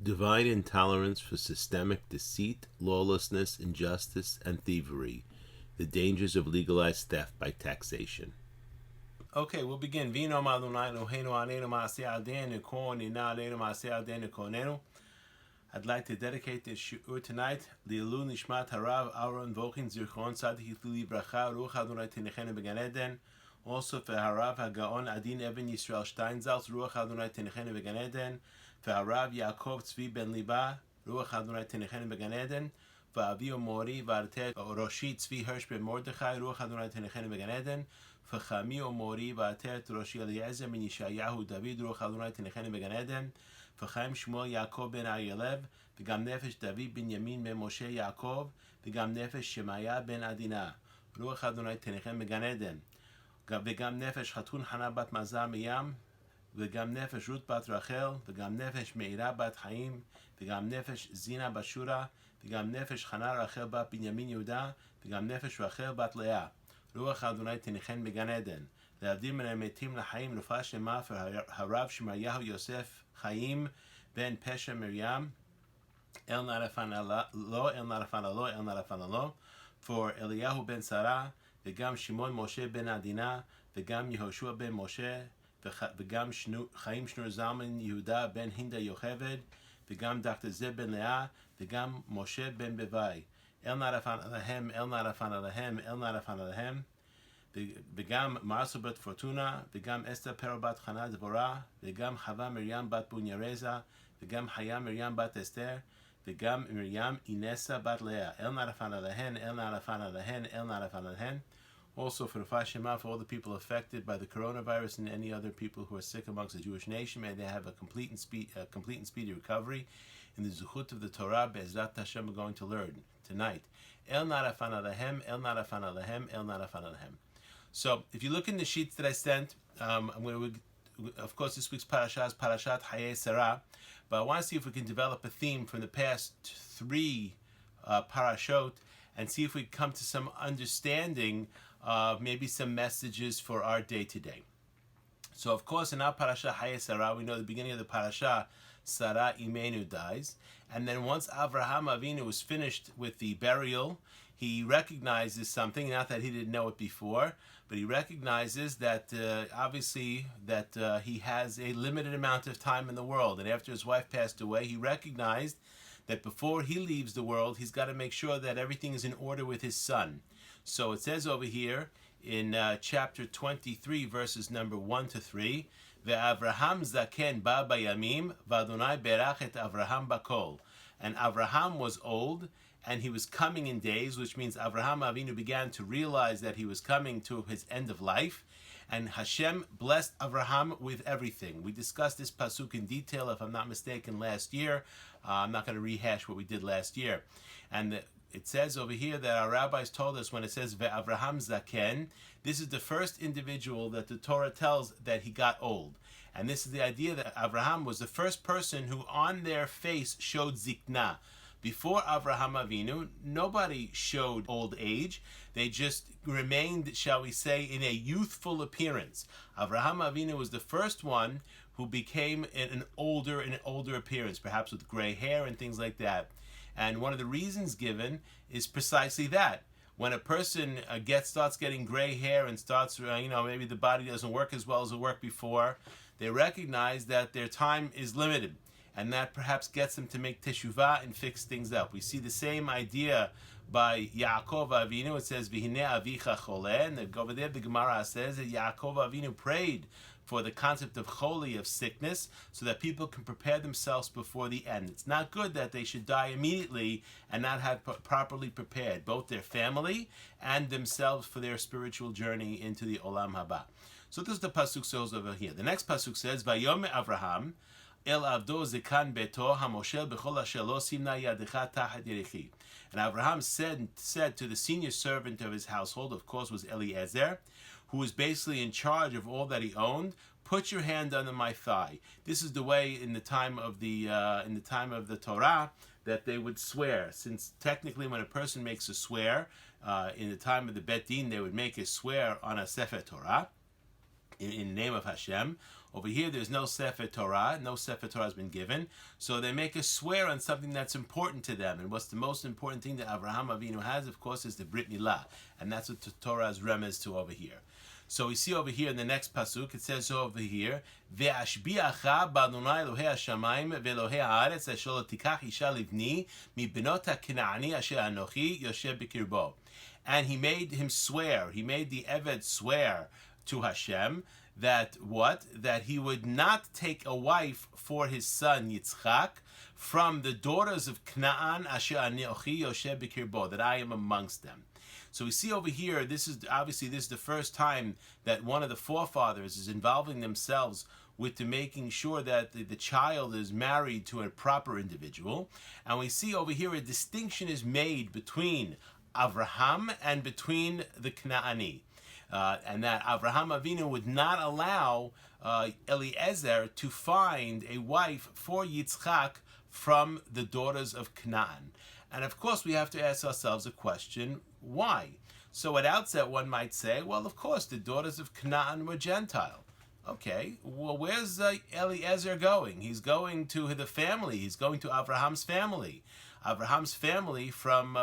Divine intolerance for systemic deceit, lawlessness, injustice, and thievery. The dangers of legalized theft by taxation. Okay, we'll begin. I'd like to dedicate this shiur tonight Lilu Nishmat Harav Aaron Vochin Zirchon Tzaddik Yitlu Bracha Ruach Adonai Tenechenu Began Eden. Also for Harav Hagaon Adin Eben Yisrael Steinsaltz Ruach Adonai Tenechenu Began Eden. For Harav Yaakov Tzvi Ben Liba Ruach Adonai Tenechenu Began Eden. For Avio Mori Vartet Roshi Tzvi Hirsch Ben Mordechai Ruach Adonai Tenechenu Began Eden. For Chami Mori Vartet Roshi Eliezer Ben Yishayahu David Ruach Adonai Tenechenu Began Eden. וחיים שמואל יעקב בן אריאלב, וגם נפש דוד בן ימין בן משה יעקב, וגם נפש שמעיה בן עדינה. רוח אדוני תניחם בגן עדן. וגם נפש חתון חנה בת מזר מים, וגם נפש רות בת רחל, וגם נפש מאירה בת חיים, וגם נפש זינה בת שורה, וגם נפש חנה רחל בת בנימין יהודה, וגם נפש רחל בת לאה. רוח אדוני תניחם בגן עדן. להבדיל מן המתים לחיים, רפואה שלמה הרב שמריהו יוסף חיים בן פשע מרים, אל נרפן לו, אל נרפן לו, אל נרפן לו, for אליהו בן שרה, וגם שמעון משה בן עדינה, וגם יהושע בן משה, וגם חיים שנור זלמן יהודה בן הינדה יוכבד, וגם דוקטור זב בן לאה, וגם משה בן בוואי. אל נרפן עליהם, אל נרפן עליהם, אל נרפן עליהם. וגם מרסו בת פורטונה, וגם אסתר פרו בת חנה דבורה, וגם חווה מרים בת בונירזה, וגם חיה מרים בת אסתר, וגם מרים אינסה בת לאה. אל נרפן עליהן, אל נרפן עליהן, אל נרפן עליהן. Also for Rafah Shema, for all the people affected by the coronavirus and any other people who are sick amongst the Jewish nation, may they have a complete and speedy recovery. In the Zuchut of the Torah, Be'ezrat Hashem, we're going to learn tonight. El narafan alehem, el narafan alehem, el narafan alehem. So, if you look in the sheets that I sent, of course, this week's parasha is Parashat Hayei Sarah, but I want to see if we can develop a theme from the past three parashot and see if we come to some understanding of maybe some messages for our day-to-day. So, of course, in our parasha Hayei Sarah, we know the beginning of the parasha, Sarah Imenu dies, and then once Avraham Avinu was finished with the burial, he recognizes something, not that he didn't know it before, but he recognizes that obviously that he has a limited amount of time in the world. And after his wife passed away, he recognized that before he leaves the world, he's got to make sure that everything is in order with his son. So it says over here in chapter 23, verses number 1 to 3, Ve'avraham zaken ba bayamim, v'Adonai berach et Avraham bakol. And Avraham was old, and he was coming in days, which means Avraham Avinu began to realize that he was coming to his end of life, and Hashem blessed Avraham with everything. We discussed this pasuk in detail, if I'm not mistaken, last year. I'm not going to rehash what we did last year. And it says over here that our rabbis told us when it says Ve'avraham zaken, this is the first individual that the Torah tells that he got old. And this is the idea that Avraham was the first person who on their face showed zikna. Before Avraham Avinu, nobody showed old age. They just remained, shall we say, in a youthful appearance. Avraham Avinu was the first one who became an older appearance, perhaps with gray hair and things like that. And one of the reasons given is precisely that. When a person starts getting gray hair and starts, maybe the body doesn't work as well as it worked before, they recognize that their time is limited. And that perhaps gets them to make teshuvah and fix things up. We see the same idea by Yaakov Avinu. It says, V'hine avicha choleh. And over there the Gemara says that Yaakov Avinu prayed for the concept of choli, of sickness, so that people can prepare themselves before the end. It's not good that they should die immediately and not have properly prepared both their family and themselves for their spiritual journey into the Olam Haba. So this is the pasuk says over here. The next pasuk says, Vayome Avraham, El avdo zekan beto hamoshel bechol asher lo simna yadecha tachat yerechi. And Avraham said to the senior servant of his household, of course, was Eliezer, who was basically in charge of all that he owned. Put your hand under my thigh. This is the way in the time of the Torah that they would swear. Since technically, when a person makes a swear in the time of the Bet Din, they would make a swear on a Sefer Torah in the name of Hashem. Over here, there's no Sefer Torah. No Sefer Torah has been given. So they make a swear on something that's important to them. And what's the most important thing that Avraham Avinu has, of course, is the Brit Milah. And that's what the Torah is remez to over here. So we see over here in the next pasuk, it says over here, "Ve'ashbi'acha b'Adonai Elohei Hashamayim ve'Elohei Haaretz asher lo tikach isha livni mibnot haKena'ani asher anochi yoshev b'kirbo." And he made him swear. He made the Eved swear to Hashem that what? That he would not take a wife for his son Yitzchak from the daughters of Canaan asher anochi yoshev b'kirbo, that I am amongst them. So we see over here, this is the first time that one of the forefathers is involving themselves with making sure that the child is married to a proper individual. And we see over here a distinction is made between Avraham and between the Knaani. And that Avraham Avinu would not allow Eliezer to find a wife for Yitzchak from the daughters of Canaan. And of course we have to ask ourselves a question, why? So at outset one might say, well, of course the daughters of Canaan were Gentile. Okay, well, where's Eliezer going? He's going to the family. He's going to Abraham's family. Abraham's family from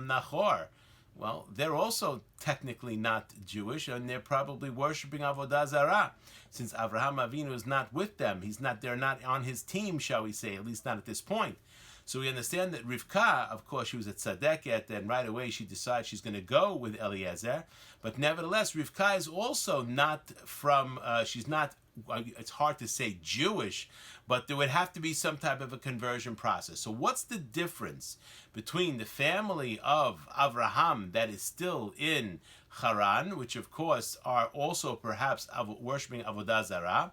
Nahor. Well, they're also technically not Jewish, and they're probably worshiping Avodah Zarah, since Avraham Avinu is not with them. They're not on his team, shall we say, at least not at this point. So we understand that Rivka, of course, she was at Tzadeket, and right away she decides she's going to go with Eliezer. But nevertheless, Rivka is also not from, she's not, it's hard to say Jewish, but there would have to be some type of a conversion process. So what's the difference between the family of Avraham that is still in Haran, which of course are also perhaps worshipping Avodah Zarah,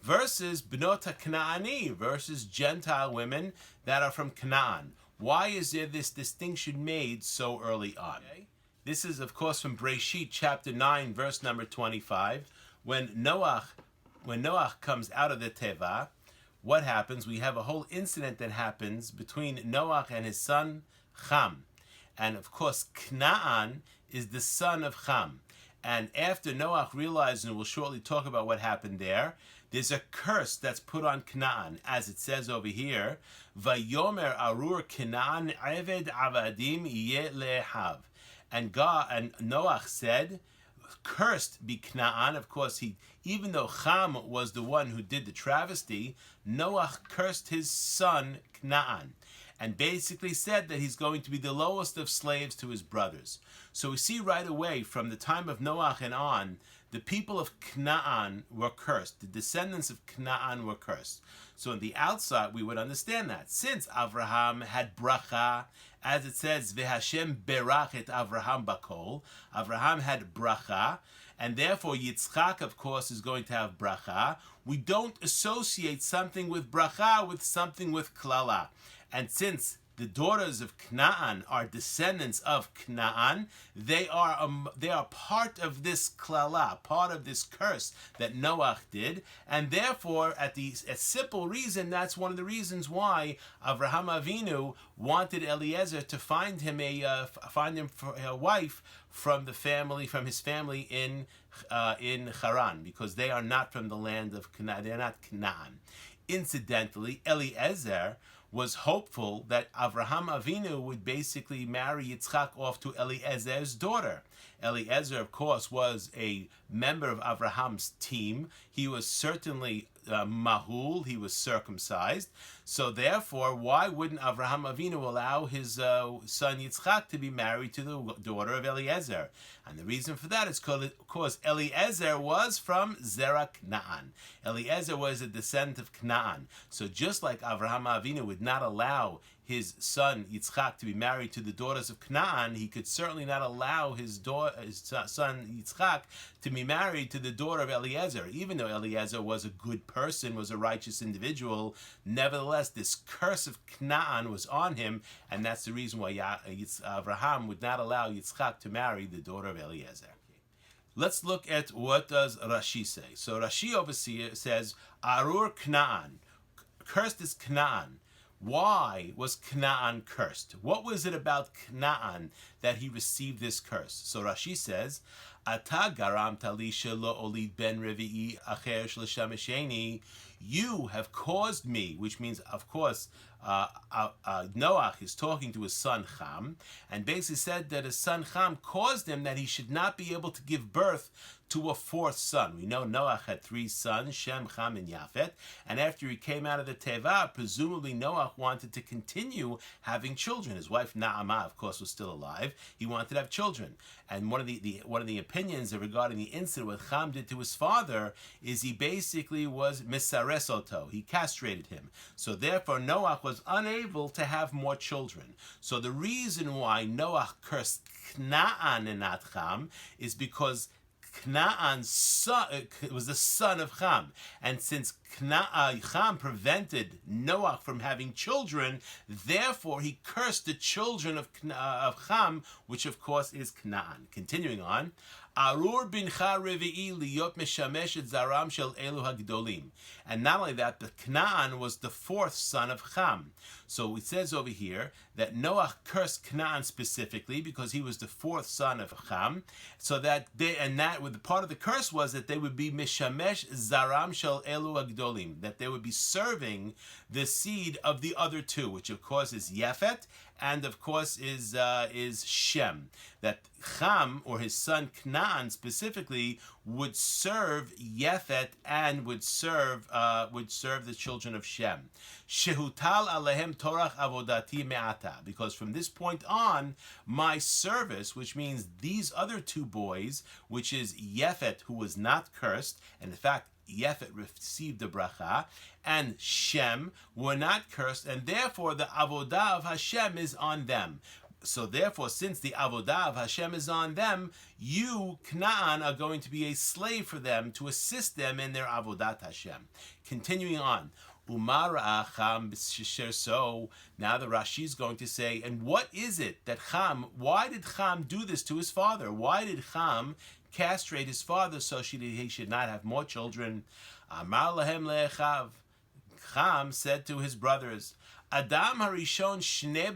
versus Bnot HaKnaani, versus Gentile women that are from Canaan? Why is there this distinction made so early on? Okay. This is, of course, from Breshit chapter 9, verse number 25. When Noach comes out of the Teva, what happens? We have a whole incident that happens between Noach and his son Ham. And of course, Canaan is the son of Ham. And after Noach realized, and we'll shortly talk about what happened there, there's a curse that's put on Canaan, as it says over here, Vayomer arur Canaan eved avadim yeh lehav. And Noach said, cursed be Canaan. Of course, even though Ham was the one who did the travesty, Noach cursed his son Canaan, and basically said that he's going to be the lowest of slaves to his brothers. So we see right away, from the time of Noach and on, the people of Canaan were cursed. The descendants of Canaan were cursed. So on the outside, we would understand that. Since Avraham had bracha, as it says, V'Hashem berach et Avraham bakol, Avraham had bracha, and therefore Yitzchak, of course, is going to have bracha. We don't associate something with bracha with something with klala. And since the daughters of Canaan are descendants of Canaan, they are part of this klala, part of this curse that Noach did, and therefore, a simple reason, that's one of the reasons why Avraham Avinu wanted Eliezer to find him a wife from his family in Haran, because they are not from the land of Canaan. They are not Canaan. Incidentally, Eliezer was hopeful that Avraham Avinu would basically marry Yitzchak off to Eliezer's daughter. Eliezer, of course, was a member of Avraham's team. He was certainly mahul, he was circumcised. So therefore, why wouldn't Avraham Avinu allow his son Yitzchak to be married to the daughter of Eliezer? And the reason for that is because Eliezer was from Zerah Canaan. Eliezer was a descendant of Canaan. So just like Avraham Avinu would not allow his son Yitzchak to be married to the daughters of Canaan, he could certainly not allow his son Yitzchak to be married to the daughter of Eliezer. Even though Eliezer was a good person, was a righteous individual, nevertheless, this curse of Canaan was on him, and that's the reason why Avraham would not allow Yitzchak to marry the daughter of Eliezer. Let's look at what does Rashi say. So Rashi over here says, Arur Canaan, cursed is Canaan. Why was Canaan cursed? What was it about Canaan that he received this curse? So Rashi says, Ata garamta li shelo olid ben revi'i acher sh'lashem hasheni. You have caused me, which means, of course, Noach is talking to his son Ham, and basically said that his son Ham caused him that he should not be able to give birth to a fourth son. We know Noach had 3 sons, Shem, Ham, and Yafet, and after he came out of the Teva, presumably Noach wanted to continue having children. His wife Naamah, of course, was still alive. He wanted to have children. And one of the opinions regarding the incident what Ham did to his father is he basically was misaresoto. He castrated him. So therefore Noach was unable to have more children. So the reason why Noach cursed Knaan and not Ham is because Knaan's son was the son of Ham, and since Ham prevented Noach from having children, therefore he cursed the children of Ham, which of course is Knaan. Continuing on, Arur bincha revi'i liyot meshamesh et zaram shel elu hagdolim. And not only that, but Knaan was the 4th son of Ham. So it says over here that Noach cursed Knaan specifically because he was the 4th son of Ham. So that part of the curse was that they would be mishamesh zaram shel elu hagdolim, that they would be serving the seed of the other 2, which of course is Yafet and of course is Shem. That Ham, or his son Knaan specifically, would serve Yafet and would serve the children of Shem. Shehutal alehem torach avodati me'ata, because from this point on, my service, which means these other 2 boys, which is Yafet, who was not cursed, and in fact Yafet received the bracha, and Shem were not cursed, and therefore the avodah of Hashem is on them. So therefore, since the avodah of Hashem is on them, you, Knaan, are going to be a slave for them to assist them in their avodat Hashem. Continuing on, Umar Ham, so now the Rashi is going to say, and what is it that why did Ham do this to his father? Why did Ham castrate his father so he should not have more children? Amar lahem le'echav. Ham said to his brothers, Adam Harishon shne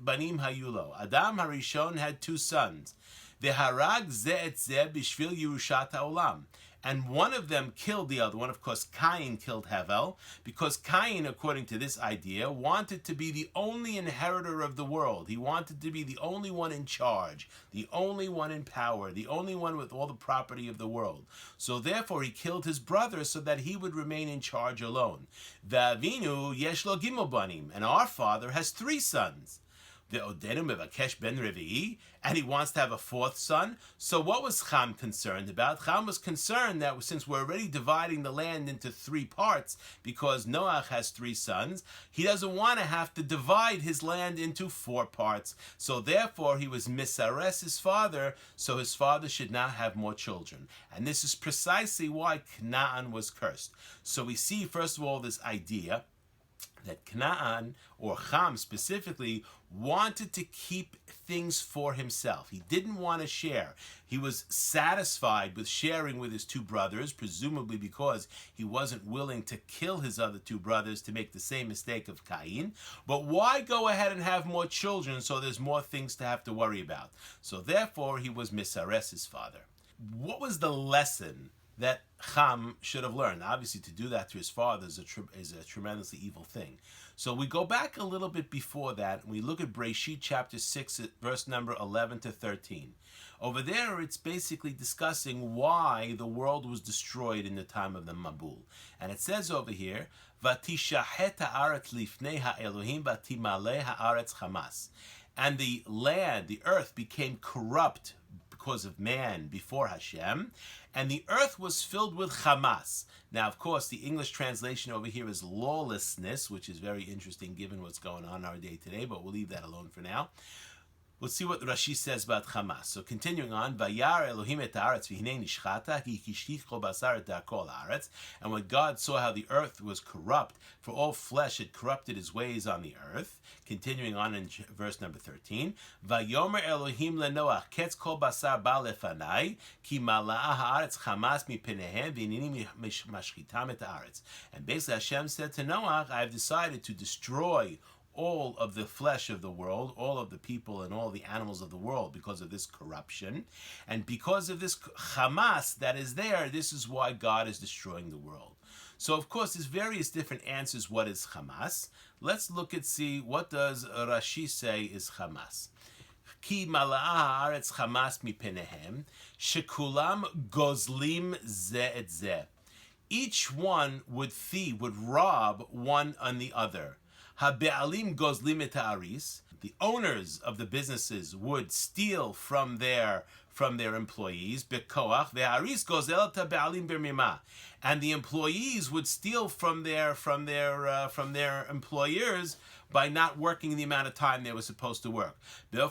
banim hayulo. Adam Harishon had 2 sons. Veharag ze et ze bishvil Yerushat haolam. And one of them killed the other one. Of course, Cain killed Hevel, because Cain, according to this idea, wanted to be the only inheritor of the world. He wanted to be the only one in charge, the only one in power, the only one with all the property of the world. So therefore, he killed his brother so that he would remain in charge alone. V'avinu yesh lo gimel banim, and our father has 3 sons. The Odenu mevakesh ben revi'i, and he wants to have a 4th son. So what was Ham concerned about? Ham was concerned that since we're already dividing the land into 3 parts, because Noach has 3 sons, he doesn't want to have to divide his land into 4 parts. So therefore he was misares his father, so his father should not have more children. And this is precisely why Knaan was cursed. So we see, first of all, this idea that Knaan, or Ham specifically, wanted to keep things for himself. He didn't want to share. He was satisfied with sharing with his 2 brothers, presumably because he wasn't willing to kill his other 2 brothers to make the same mistake of Cain. But why go ahead and have more children so there's more things to have to worry about? So therefore he was misares his father. What was the lesson that Ham should have learned? Obviously, to do that to his father is a tremendously evil thing. So we go back a little bit before that, and we look at Breshit chapter 6, verse number 11 to 13. Over there, it's basically discussing why the world was destroyed in the time of the Mabul. And it says over here, "Vatishahet haaretz lifnei ha'elohim vatimaleh haaretz chamas." And the land, the earth, became corrupt because of man before Hashem, and the earth was filled with Hamas. Now, of course, the English translation over here is lawlessness, which is very interesting given what's going on in our day today, but we'll leave that alone for now. Let's see what Rashi says about Hamas. So continuing on, Vayar Elohim et haaretz v'hinei nishchata ki kishlich kol basar et kol haaretz. And when God saw how the earth was corrupt, for all flesh had corrupted his ways on the earth. Continuing on in verse number 13, Vayomer Elohim leNoach ketz kol basar ba lefanai ki mala'a haaretz Hamas mipenehem v'hineni mashchitam et haaretz. And basically Hashem said to Noach, I have decided to destroy all of the flesh of the world, all of the people and all the animals of the world because of this corruption. And because of this Hamas that is there, this is why God is destroying the world. So, of course, there's various different answers. What is Hamas? Let's look and see what does Rashi say is Hamas. Ki mala'a haaretz Hamas mipenehem, shekulam gozlim ze et ze. Each one would rob one on the other. Habe'alim gozlim et ha'aris. The owners of the businesses would steal from their employees. Bekoach ve'aris gozel et ha'be'alim bermima. And the employees would steal from their employers by not working the amount of time they were supposed to work. And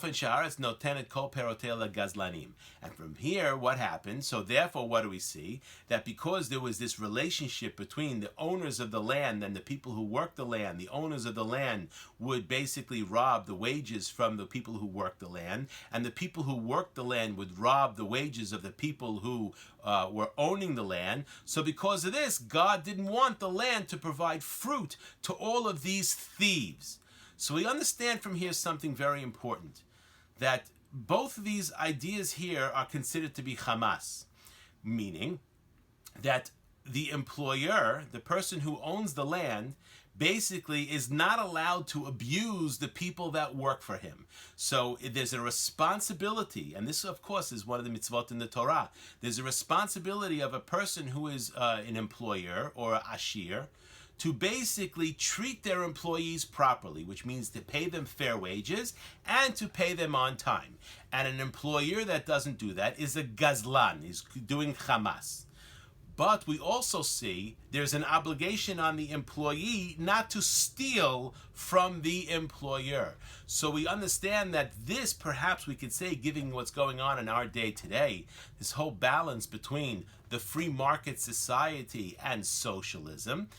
from here, what happened? So therefore, what do we see? That because there was this relationship between the owners of the land and the people who worked the land, the owners of the land would basically rob the wages from the people who worked the land, and the people who worked the land would rob the wages of the people who were owning the land. So because of this, God didn't want the land to provide fruit to all of these thieves. So we understand from here something very important, that both of these ideas here are considered to be Hamas, meaning that the employer, the person who owns the land, basically is not allowed to abuse the people that work for him. So there's a responsibility, and this of course is one of the mitzvot in the Torah. There's a responsibility of a person who is an employer or an ashir to basically treat their employees properly, which means to pay them fair wages and to pay them on time. And an employer that doesn't do that is a gazlan, he's doing Hamas. But we also see there's an obligation on the employee not to steal from the employer. So we understand that this, perhaps we could say, given what's going on in our day today, this whole balance between the free market society and socialism.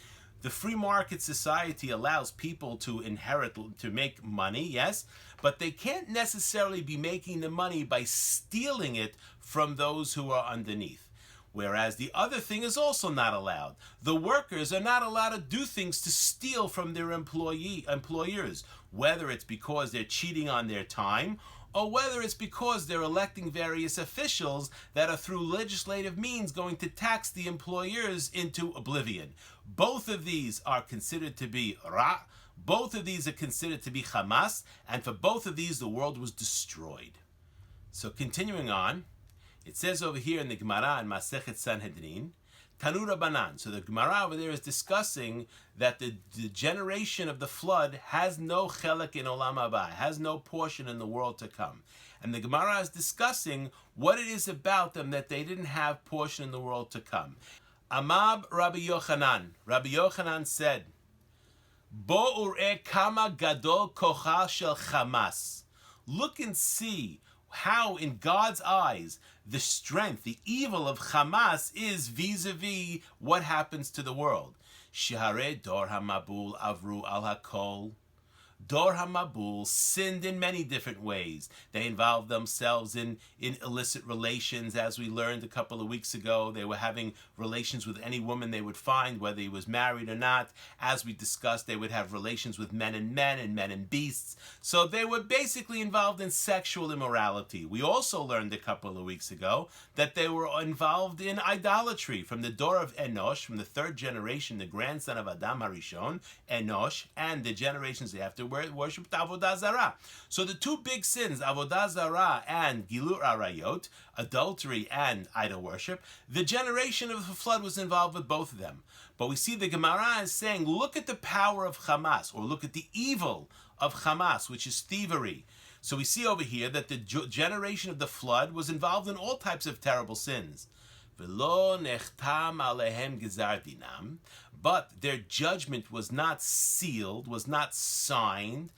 The free market society allows people to make money, yes, but they can't necessarily be making the money by stealing it from those who are underneath. Whereas the other thing is also not allowed. The workers are not allowed to do things to steal from their employers, whether it's because they're cheating on their time or whether it's because they're electing various officials that are through legislative means going to tax the employers into oblivion. Both of these are considered to be Ra, both of these are considered to be Hamas, and for both of these the world was destroyed. So continuing on, it says over here in the Gemara in Masechet Sanhedrin, Tanu Rabbanan. So the Gemara over there is discussing that the generation of the flood has no chelek in Olam Haba, has no portion in the world to come. And the Gemara is discussing what it is about them that they didn't have portion in the world to come. Amab Rabbi Yochanan. Rabbi Yochanan said, Bo ur'eh kama gadol kocha shel Hamas. Look and see how in God's eyes the strength, the evil of Hamas is vis-a-vis what happens to the world. Shehare dor hamabul avru al hakol. Dor HaMabul sinned in many different ways. They involved themselves in illicit relations, as we learned a couple of weeks ago. They were having relations with any woman they would find, whether he was married or not. As we discussed, they would have relations with men and beasts. So they were basically involved in sexual immorality. We also learned a couple of weeks ago that they were involved in idolatry from the door of Enosh, from the third generation, the grandson of Adam Harishon, Enosh, and the generations after worshipped Avodah Zarah. So the two big sins, Avodah Zarah and Gilur Arayot, adultery and idol worship, the generation of the flood was involved with both of them. But we see the Gemara is saying, look at the power of Hamas, or look at the evil of Hamas, which is thievery. So we see over here that the generation of the flood was involved in all types of terrible sins. V'lo nechtam alehem gezar dinam, but their judgment was not sealed, was not signed,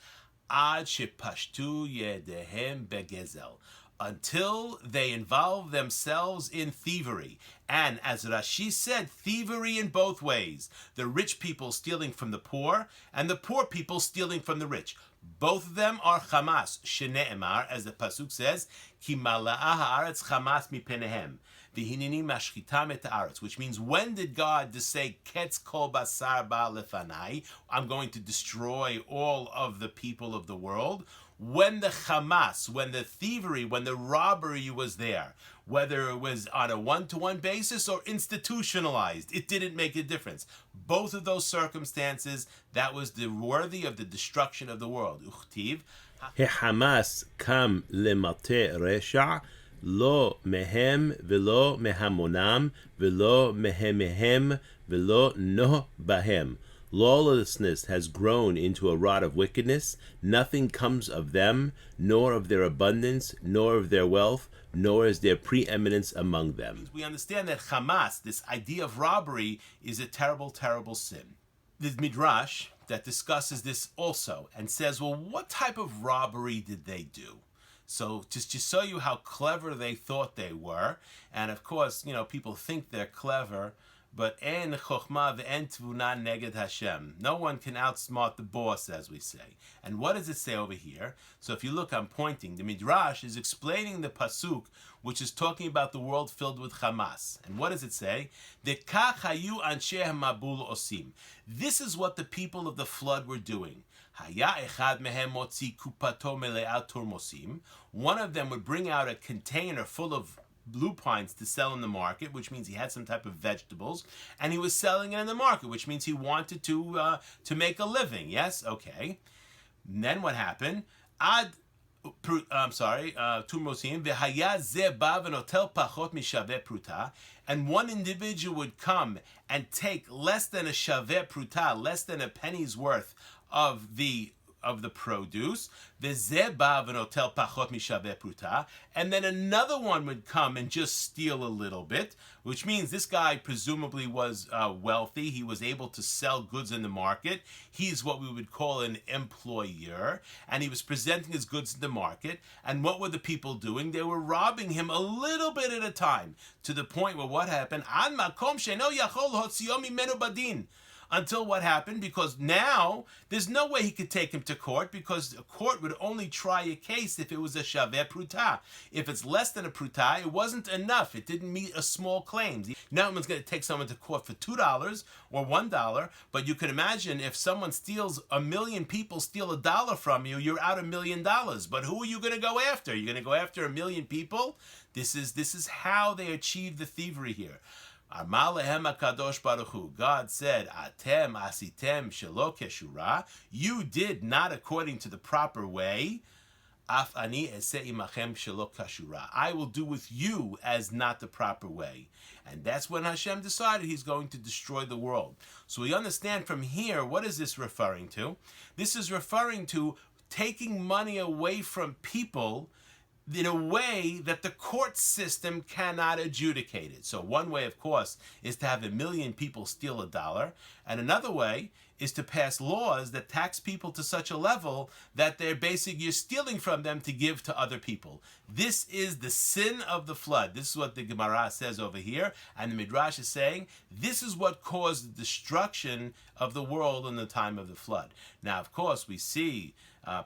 ad shepashtu yedehem begezel, until they involved themselves in thievery. And as Rashi said, thievery in both ways. The rich people stealing from the poor, and the poor people stealing from the rich. Both of them are Hamas, shene'emar, as the pasuk says, ki mala'a haaretz Hamas mipenehem. V'hineni mashchitam et haaretz, which means when did God just say, Ketz kol basar ba lefanai, I'm going to destroy all of the people of the world? When the Hamas, when the thievery, when the robbery was there, whether it was on a one-to-one basis or institutionalized, it didn't make a difference. Both of those circumstances, that was worthy of the destruction of the world. Uchtiv. Hamas kam lemate resha, lo mehem velo mehamonam velo mehemehem velo no bahem. Lawlessness has grown into a rod of wickedness. Nothing comes of them, nor of their abundance, nor of their wealth, nor is there preeminence among them. We understand that Hamas, this idea of robbery, is a terrible, terrible sin. The Midrash that discusses this also and says, well, what type of robbery did they do? So just to show you how clever they thought they were, and of course, people think they're clever, but en chokhmah ve'en tvuna neged Hashem. No one can outsmart the boss, as we say. And what does it say over here? So if you look, I'm pointing. The Midrash is explaining the pasuk, which is talking about the world filled with Hamas. And what does it say? Dekach hayu anshe mabul osim. This is what the people of the flood were doing. Haya echad mehem motzi kupato mele'at turmosim. One of them would bring out a container full of blue pines to sell in the market, which means he had some type of vegetables, and he was selling it in the market, which means he wanted to make a living. Yes, okay. And then what happened? Turmosim v'haya ze ba v'notel pachot mishaveh pruta, and one individual would come and take less than a shaveh pruta, less than a penny's worth of the produce, and then another one would come and just steal a little bit, which means this guy presumably was wealthy. He was able to sell goods in the market. He's what we would call an employer, and he was presenting his goods in the market. And what were the people doing? They were robbing him a little bit at a time, to the point where what happened? Until what happened? Because now there's no way he could take him to court, because a court would only try a case if it was a shaveh pruta. If it's less than a pruta, it wasn't enough. It didn't meet a small claim. Now one's going to take someone to court for $2 or $1, but you can imagine if someone steals, 1 million people steal $1 from you, you're out $1 million. But who are you going to go after? You're going to go after 1 million people? This is how they achieved the thievery here. God said, Atem asitem shelo keshura, you did not according to the proper way. Af ani ese imachem shelo kashura, I will do with you as not the proper way. And that's when Hashem decided he's going to destroy the world. So we understand from here, what is this referring to? This is referring to taking money away from people in a way that the court system cannot adjudicate it. So one way, of course, is to have 1 million people steal $1, and another way is to pass laws that tax people to such a level that you're stealing from them to give to other people. This is the sin of the flood. This is what the Gemara says over here, and the Midrash is saying this is what caused the destruction of the world in the time of the flood. Now, of course, we see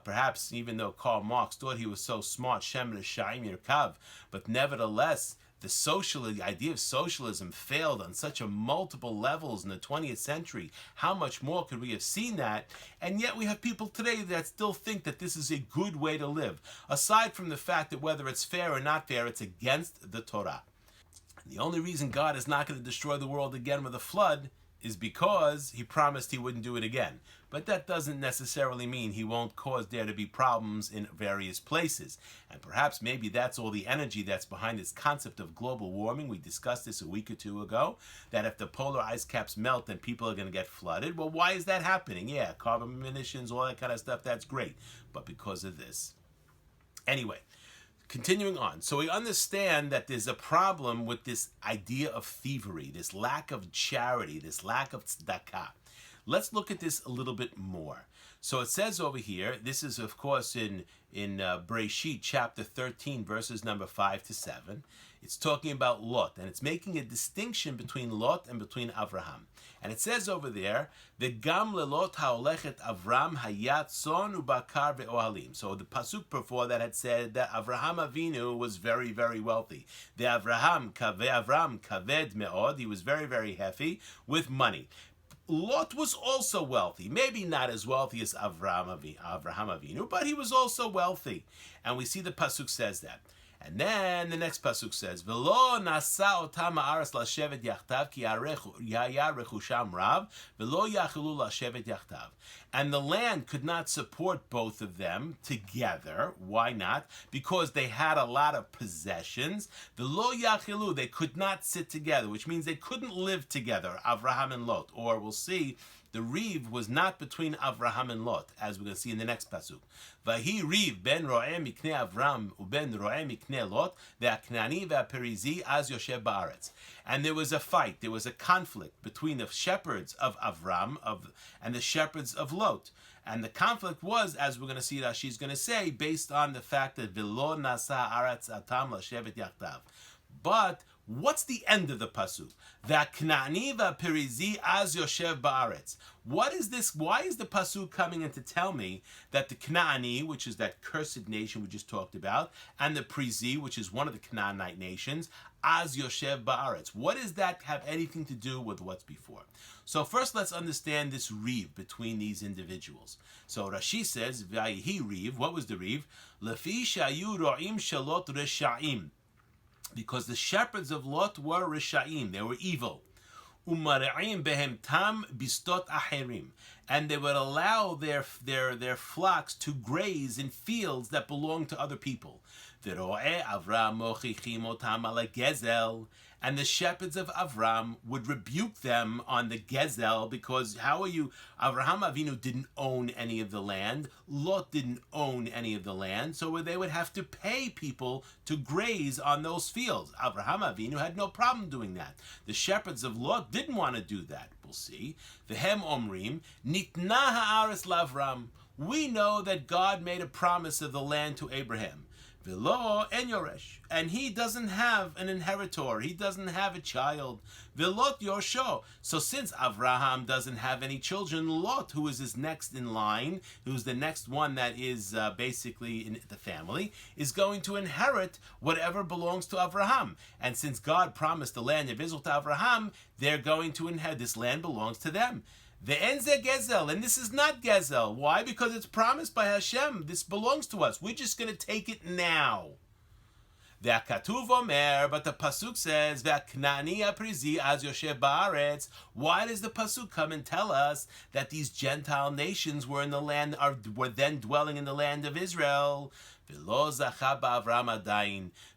perhaps even though Karl Marx thought he was so smart, Shem L'Shaim Yirkav, but nevertheless, the idea of socialism failed on such a multiple levels in the 20th century. How much more could we have seen that? And yet we have people today that still think that this is a good way to live. Aside from the fact that whether it's fair or not fair, it's against the Torah. The only reason God is not going to destroy the world again with a flood is because he promised he wouldn't do it again. But that doesn't necessarily mean he won't cause there to be problems in various places. And perhaps maybe that's all the energy that's behind this concept of global warming. We discussed this a week or two ago, that if the polar ice caps melt, then people are going to get flooded. Well, why is that happening? Yeah, carbon emissions, all that kind of stuff, that's great. But because of this. Anyway, continuing on. So we understand that there's a problem with this idea of thievery, this lack of charity, this lack of tzedakah. Let's look at this a little bit more. So it says over here, this is of course in Bereshit chapter 13, verses number 5 to 7. It's talking about Lot, and it's making a distinction between Lot and between Avraham. And it says over there, "V'gam lelot haolechet Avram hayat son ubakar ve'ohalim." So the pasuk before that had said that Avraham Avinu was very, very wealthy. The Avram kaved me'od. He was very, very heavy with money. Lot was also wealthy, maybe not as wealthy as Avraham Avinu, but he was also wealthy. And we see the pasuk says that. And then the next pasuk says, "V'lo nasa otam haaretz lashevet yachtav ki haya rechusham rav, v'lo yachilu lashevet yachtav." And the land could not support both of them together. Why not? Because they had a lot of possessions. V'lo yachilu, they could not sit together, which means they couldn't live together, Avraham and Lot. Or we'll see, the Riv was not between Avraham and Lot, as we're going to see in the next pasuk. Vahi Riv ben ro'eh miknei Avram uben ro'eh miknei Lot ve'aknani ve'aperizi az yoshev ba'aretz. And there was a fight, there was a conflict between the shepherds of Avram and the shepherds of Lot. And the conflict was, as we're going to see, Rashi's going to say, based on the fact that V'lo nasa aretz atam lashevet yachtav. But what's the end of the pasuk? V'aknani v'aperizi az yoshev ba'aretz. What is this? Why is the pasuk coming in to tell me that the Knaani, which is that cursed nation we just talked about, and the Perizi, which is one of the Canaanite nations, az yoshev ba'aretz? What does that have anything to do with what's before? So first, let's understand this Riv between these individuals. So Rashi says, V'ayihi Riv. What was the Riv? Lefi shayu ro'im shalot resha'im. Because the shepherds of Lot were Risha'im, they were evil. Umara'im behem tam bistot aherim. And they would allow their flocks to graze in fields that belonged to other people. V'ro'eh Avram mochichim otam ala gezel. And the shepherds of Avram would rebuke them on the gezel, because Avraham Avinu didn't own any of the land, Lot didn't own any of the land, so they would have to pay people to graze on those fields. Avraham Avinu had no problem doing that. The shepherds of Lot didn't want to do that. We'll see. V'hem omrim, nitna ha'aretz lavram. We know that God made a promise of the land to Abraham. V'lo en yoresh, and he doesn't have an inheritor. He doesn't have a child. V'lot yorsho. So since Avraham doesn't have any children, Lot, who is his next in line, who's the next one that is basically in the family, is going to inherit whatever belongs to Avraham. And since God promised the land of Israel to Avraham, they're going to inherit. This land belongs to them. The enze gezel, and this is not gezel. Why? Because it's promised by Hashem. This belongs to us. We're just going to take it now. Ve'akatuv omer, but the pasuk says, Ve'aknani aprizi az yoshev ba'aretz. Why does the pasuk come and tell us that these Gentile nations were then dwelling in the land of Israel? Because Avraham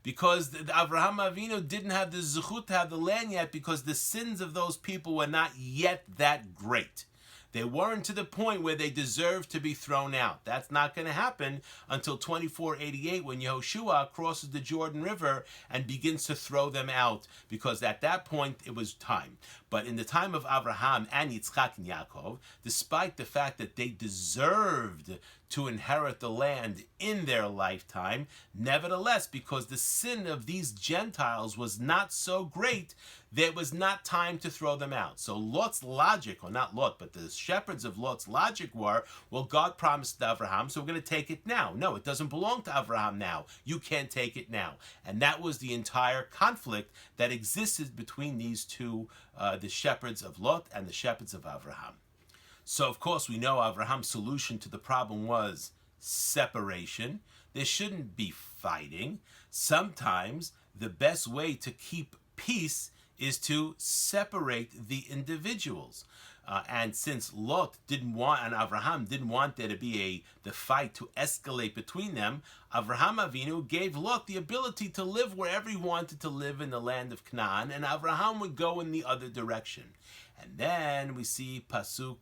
Avinu didn't have the zechut to have the land yet, because the sins of those people were not yet that great. They weren't to the point where they deserved to be thrown out. That's not going to happen until 2488, when Yehoshua crosses the Jordan River and begins to throw them out, because at that point it was time. But in the time of Abraham and Yitzchak and Yaakov, despite the fact that they deserved to inherit the land in their lifetime, nevertheless, because the sin of these Gentiles was not so great, there was not time to throw them out. So Lot's logic, or not Lot, but the shepherds of Lot's logic were, well, God promised to Abraham, so we're going to take it now. No, it doesn't belong to Abraham now. You can't take it now. And that was the entire conflict that existed between these two, the shepherds of Lot and the shepherds of Abraham. So, of course, we know Abraham's solution to the problem was separation. There shouldn't be fighting. Sometimes the best way to keep peace is to separate the individuals. And since Lot didn't want, and Abraham didn't want there to be the fight to escalate between them, Avraham Avinu gave Lot the ability to live wherever he wanted to live in the land of Canaan, and Abraham would go in the other direction. And then we see Pasuk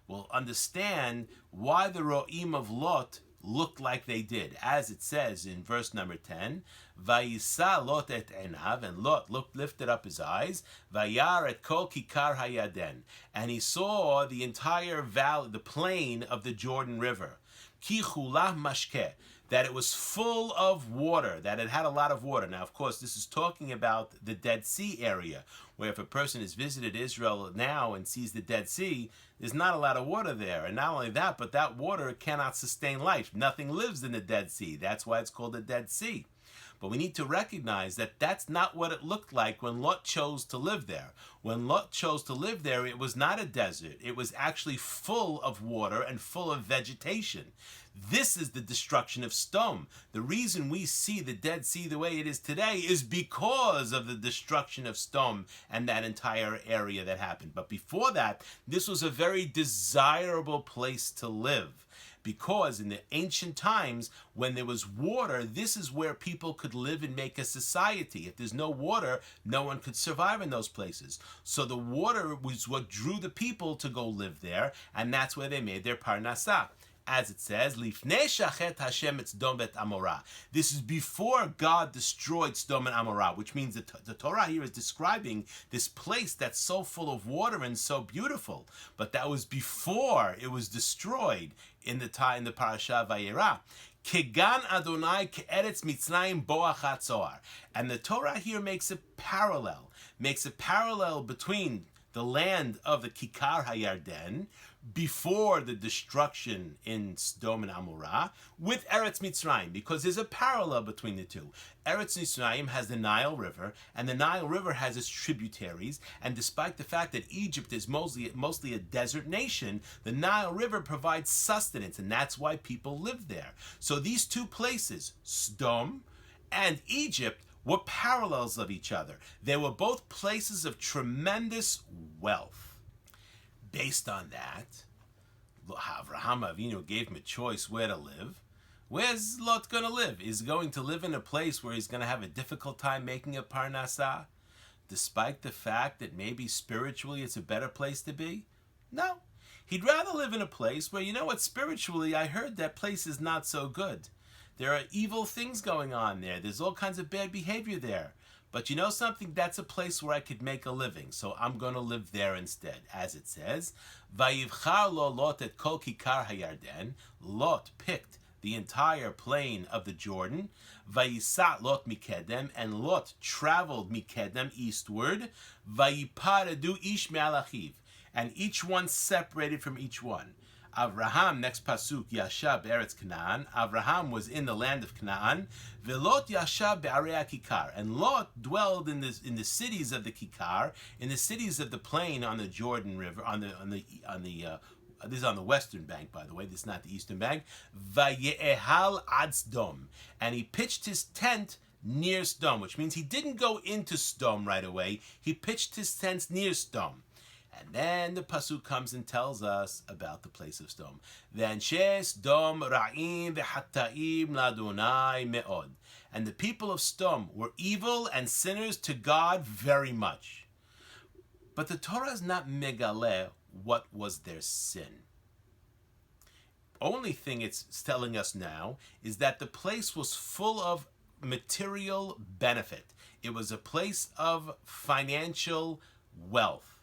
will understand why the Ro'im of Lot looked like they did. As it says in verse number 10, Vayisa Lot et enav, and Lot lifted up his eyes. Vayar et kol kikar hayaden, and he saw the entire valley, the plain of the Jordan River. Ki chulah mashkeh, that it was full of water, that it had a lot of water. Now, of course, this is talking about the Dead Sea area, where if a person has visited Israel now and sees the Dead Sea, there's not a lot of water there. And not only that, but that water cannot sustain life. Nothing lives in the Dead Sea. That's why it's called the Dead Sea. But we need to recognize that that's not what it looked like when Lot chose to live there. When Lot chose to live there, it was not a desert. It was actually full of water and full of vegetation. This is the destruction of Sodom. The reason we see the Dead Sea the way it is today is because of the destruction of Sodom and that entire area that happened. But before that, this was a very desirable place to live. Because in the ancient times, when there was water, this is where people could live and make a society. If there's no water, no one could survive in those places. So the water was what drew the people to go live there, and that's where they made their parnasah. As it says, Lifnei shachet Hashem et Sodom et Amorah. This is before God destroyed Sodom and Amorah, which means that the Torah here is describing this place that's so full of water and so beautiful. But that was before it was destroyed in the parasha Vayera. Kegan Adonai ke'eretz Mitzrayim boachat zoar. And the Torah here makes a parallel between the land of the Kikar HaYarden, before the destruction in Sodom and Amorah, with Eretz Mitzrayim, because there's a parallel between the two. Eretz Mitzrayim has the Nile River, and the Nile River has its tributaries, and despite the fact that Egypt is mostly a desert nation, the Nile River provides sustenance, and that's why people live there. So these two places, Sodom and Egypt, were parallels of each other. They were both places of tremendous wealth. Based on that, Avraham Avinu gave him a choice where to live. Where's Lot going to live? Is he going to live in a place where he's going to have a difficult time making a parnasah, despite the fact that maybe spiritually it's a better place to be? No. He'd rather live in a place where, you know what, spiritually I heard that place is not so good. There are evil things going on there. There's all kinds of bad behavior there. But you know something? That's a place where I could make a living, so I'm going to live there instead. As it says, Vayivchar lo Lot et kol kikar hayarden. Lot picked the entire plain of the Jordan. Vayisat Lot mikedem, and Lot traveled mikedem eastward. Vayiparadu ish me'al achiv, and each one separated from each one. Avraham, next pasuk, Yashab Eretz Canaan. Avraham was in the land of Canaan. Velot Yashab be'arei Kikar, and Lot dwelled in the cities of the Kikar, in the cities of the plain on the Jordan River, this is on the western bank, by the way. This is not the eastern bank. Vayehal ad Sodom, and he pitched his tent near Sodom, which means he didn't go into Sodom right away. He pitched his tent near Sodom. And then the pasuk comes and tells us about the place of Sodom. Ve'anshe Sodom ra'im ve'hata'im l'Adonai me'od. And the people of Sodom were evil and sinners to God very much. But the Torah is not megaleh what was their sin. Only thing it's telling us now is that the place was full of material benefit. It was a place of financial wealth.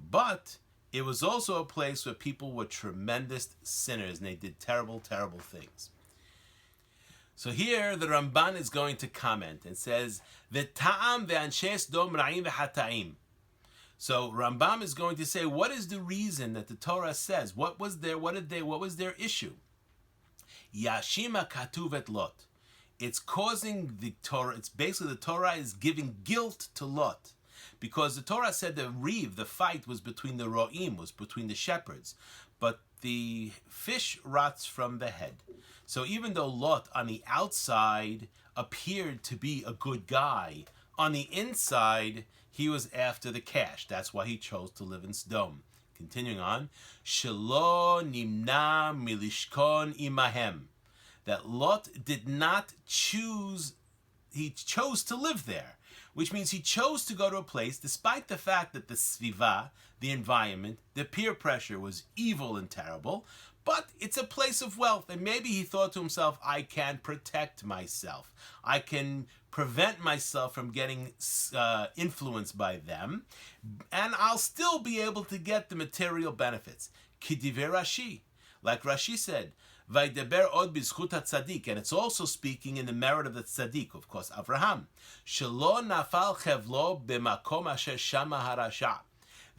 But it was also a place where people were tremendous sinners and they did terrible, terrible things. So here the Ramban is going to comment and says, V'ta'am ve'anshe Sodom ra'im ve'hata'im. So Rambam is going to say, what is the reason that the Torah says? What was their issue? Yashima katuv et Lot. It's causing the Torah, it's basically the Torah is giving guilt to Lot. Because the Torah said the fight was between the ro'im, was between the shepherds. But the fish rots from the head. So even though Lot on the outside appeared to be a good guy, on the inside he was after the cash. That's why he chose to live in Sodom. Continuing on, Shelo nimna milishkon imahem. That Lot did not choose, he chose to live there. Which means he chose to go to a place, despite the fact that the sviva, the environment, the peer pressure was evil and terrible, But it's a place of wealth, and maybe he thought to himself, I can protect myself. I can prevent myself from getting influenced by them, and I'll still be able to get the material benefits. Kidive Rashi, like Rashi said, Vaydeber od bizchut tzaddik, and it's also speaking in the merit of the tzaddik, of course, Avraham. Shelo nafal chevlo b'makom asher shama harasha,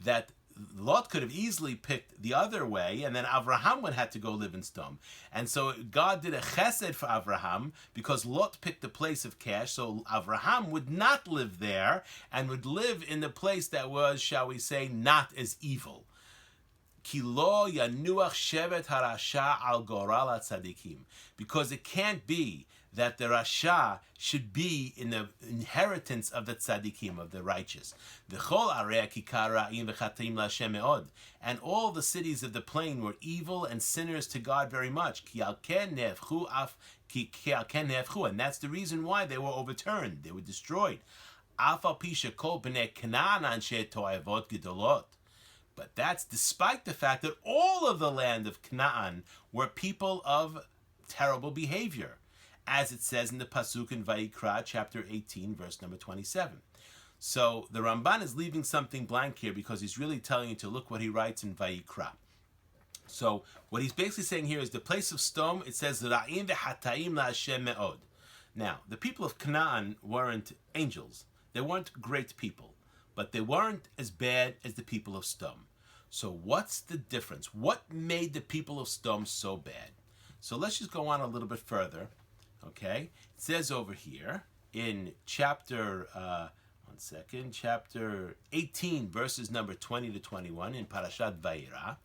that Lot could have easily picked the other way, and then Avraham would have to go live in Sodom. And so God did a chesed for Avraham because Lot picked the place of cash, so Avraham would not live there and would live in the place that was, shall we say, not as evil. Ki lo yanuach shevet harasha al goral tzadikim, because it can't be that the Rasha should be in the inheritance of the tzaddikim, of the righteous. And all the cities of the plain were evil and sinners to God very much. And that's the reason why they were overturned, they were destroyed. But that's despite the fact that all of the land of Canaan were people of terrible behavior, as it says in the Pasuk in Vayikra, chapter 18, verse number 27. So the Ramban is leaving something blank here because he's really telling you to look what he writes in Vayikra. So what he's basically saying here is the place of Sodom, it says, Ra'im v'hataim la'Hashem me'od. Now, the people of Canaan weren't angels. They weren't great people, but they weren't as bad as the people of Sodom. So what's the difference? What made the people of Sodom so bad? So let's just go on a little bit further. Okay, it says over here in chapter, chapter 18, verses number 20 to 21 in Parashat Vayera.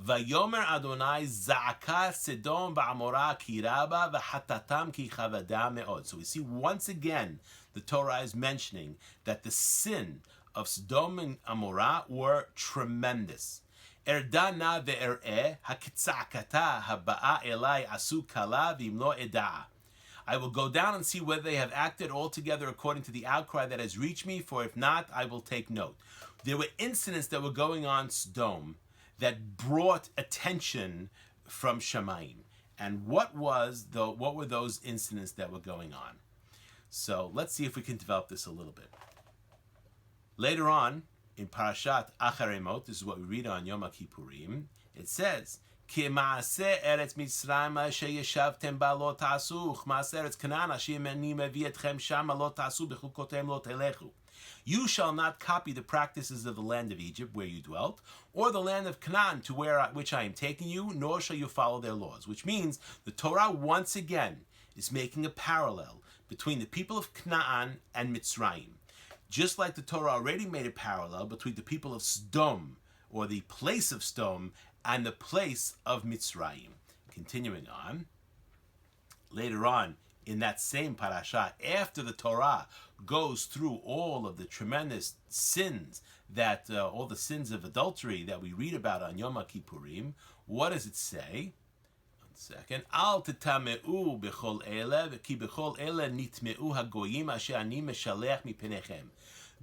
Vayomer Adonai za'aka Sedom va'amora ki raba v'hatatam ki chavada me'od. So we see once again the Torah is mentioning that the sin of Sodom and Amorah were tremendous. Erdana ve'er'eh hakitza'akata haba'a elai asu kala v'imlo eda'a. I will go down and see whether they have acted altogether according to the outcry that has reached me, for if not, I will take note. There were incidents that were going on in Sodom that brought attention from Shamayim. And what were those incidents that were going on? So let's see if we can develop this a little bit. Later on, in Parashat Acharei Mot, this is what we read on Yom Kippurim, it says, Ki ma'aseh eretz Mitzrayim asher yeshavtem ba lo ta'asu, ma'aseh eretz Canaan asher ani mevi etchem shama lo ta'asu b'chukotem lo telechu. You shall not copy the practices of the land of Egypt where you dwelt, or the land of Canaan to which I am taking you, nor shall you follow their laws. Which means the Torah once again is making a parallel between the people of Canaan and Mitzrayim. Just like the Torah already made a parallel between the people of Sodom, or the place of Sodom, and the place of Mitzrayim. Continuing on, later on in that same parasha, after the Torah goes through all of the tremendous sins that, all the sins of adultery that we read about on Yom Kippurim, what does it say? One second. Al tetameu b'chol ele, ki b'chol ele nitmeu hagoyim asher ani meshalech mipenechem.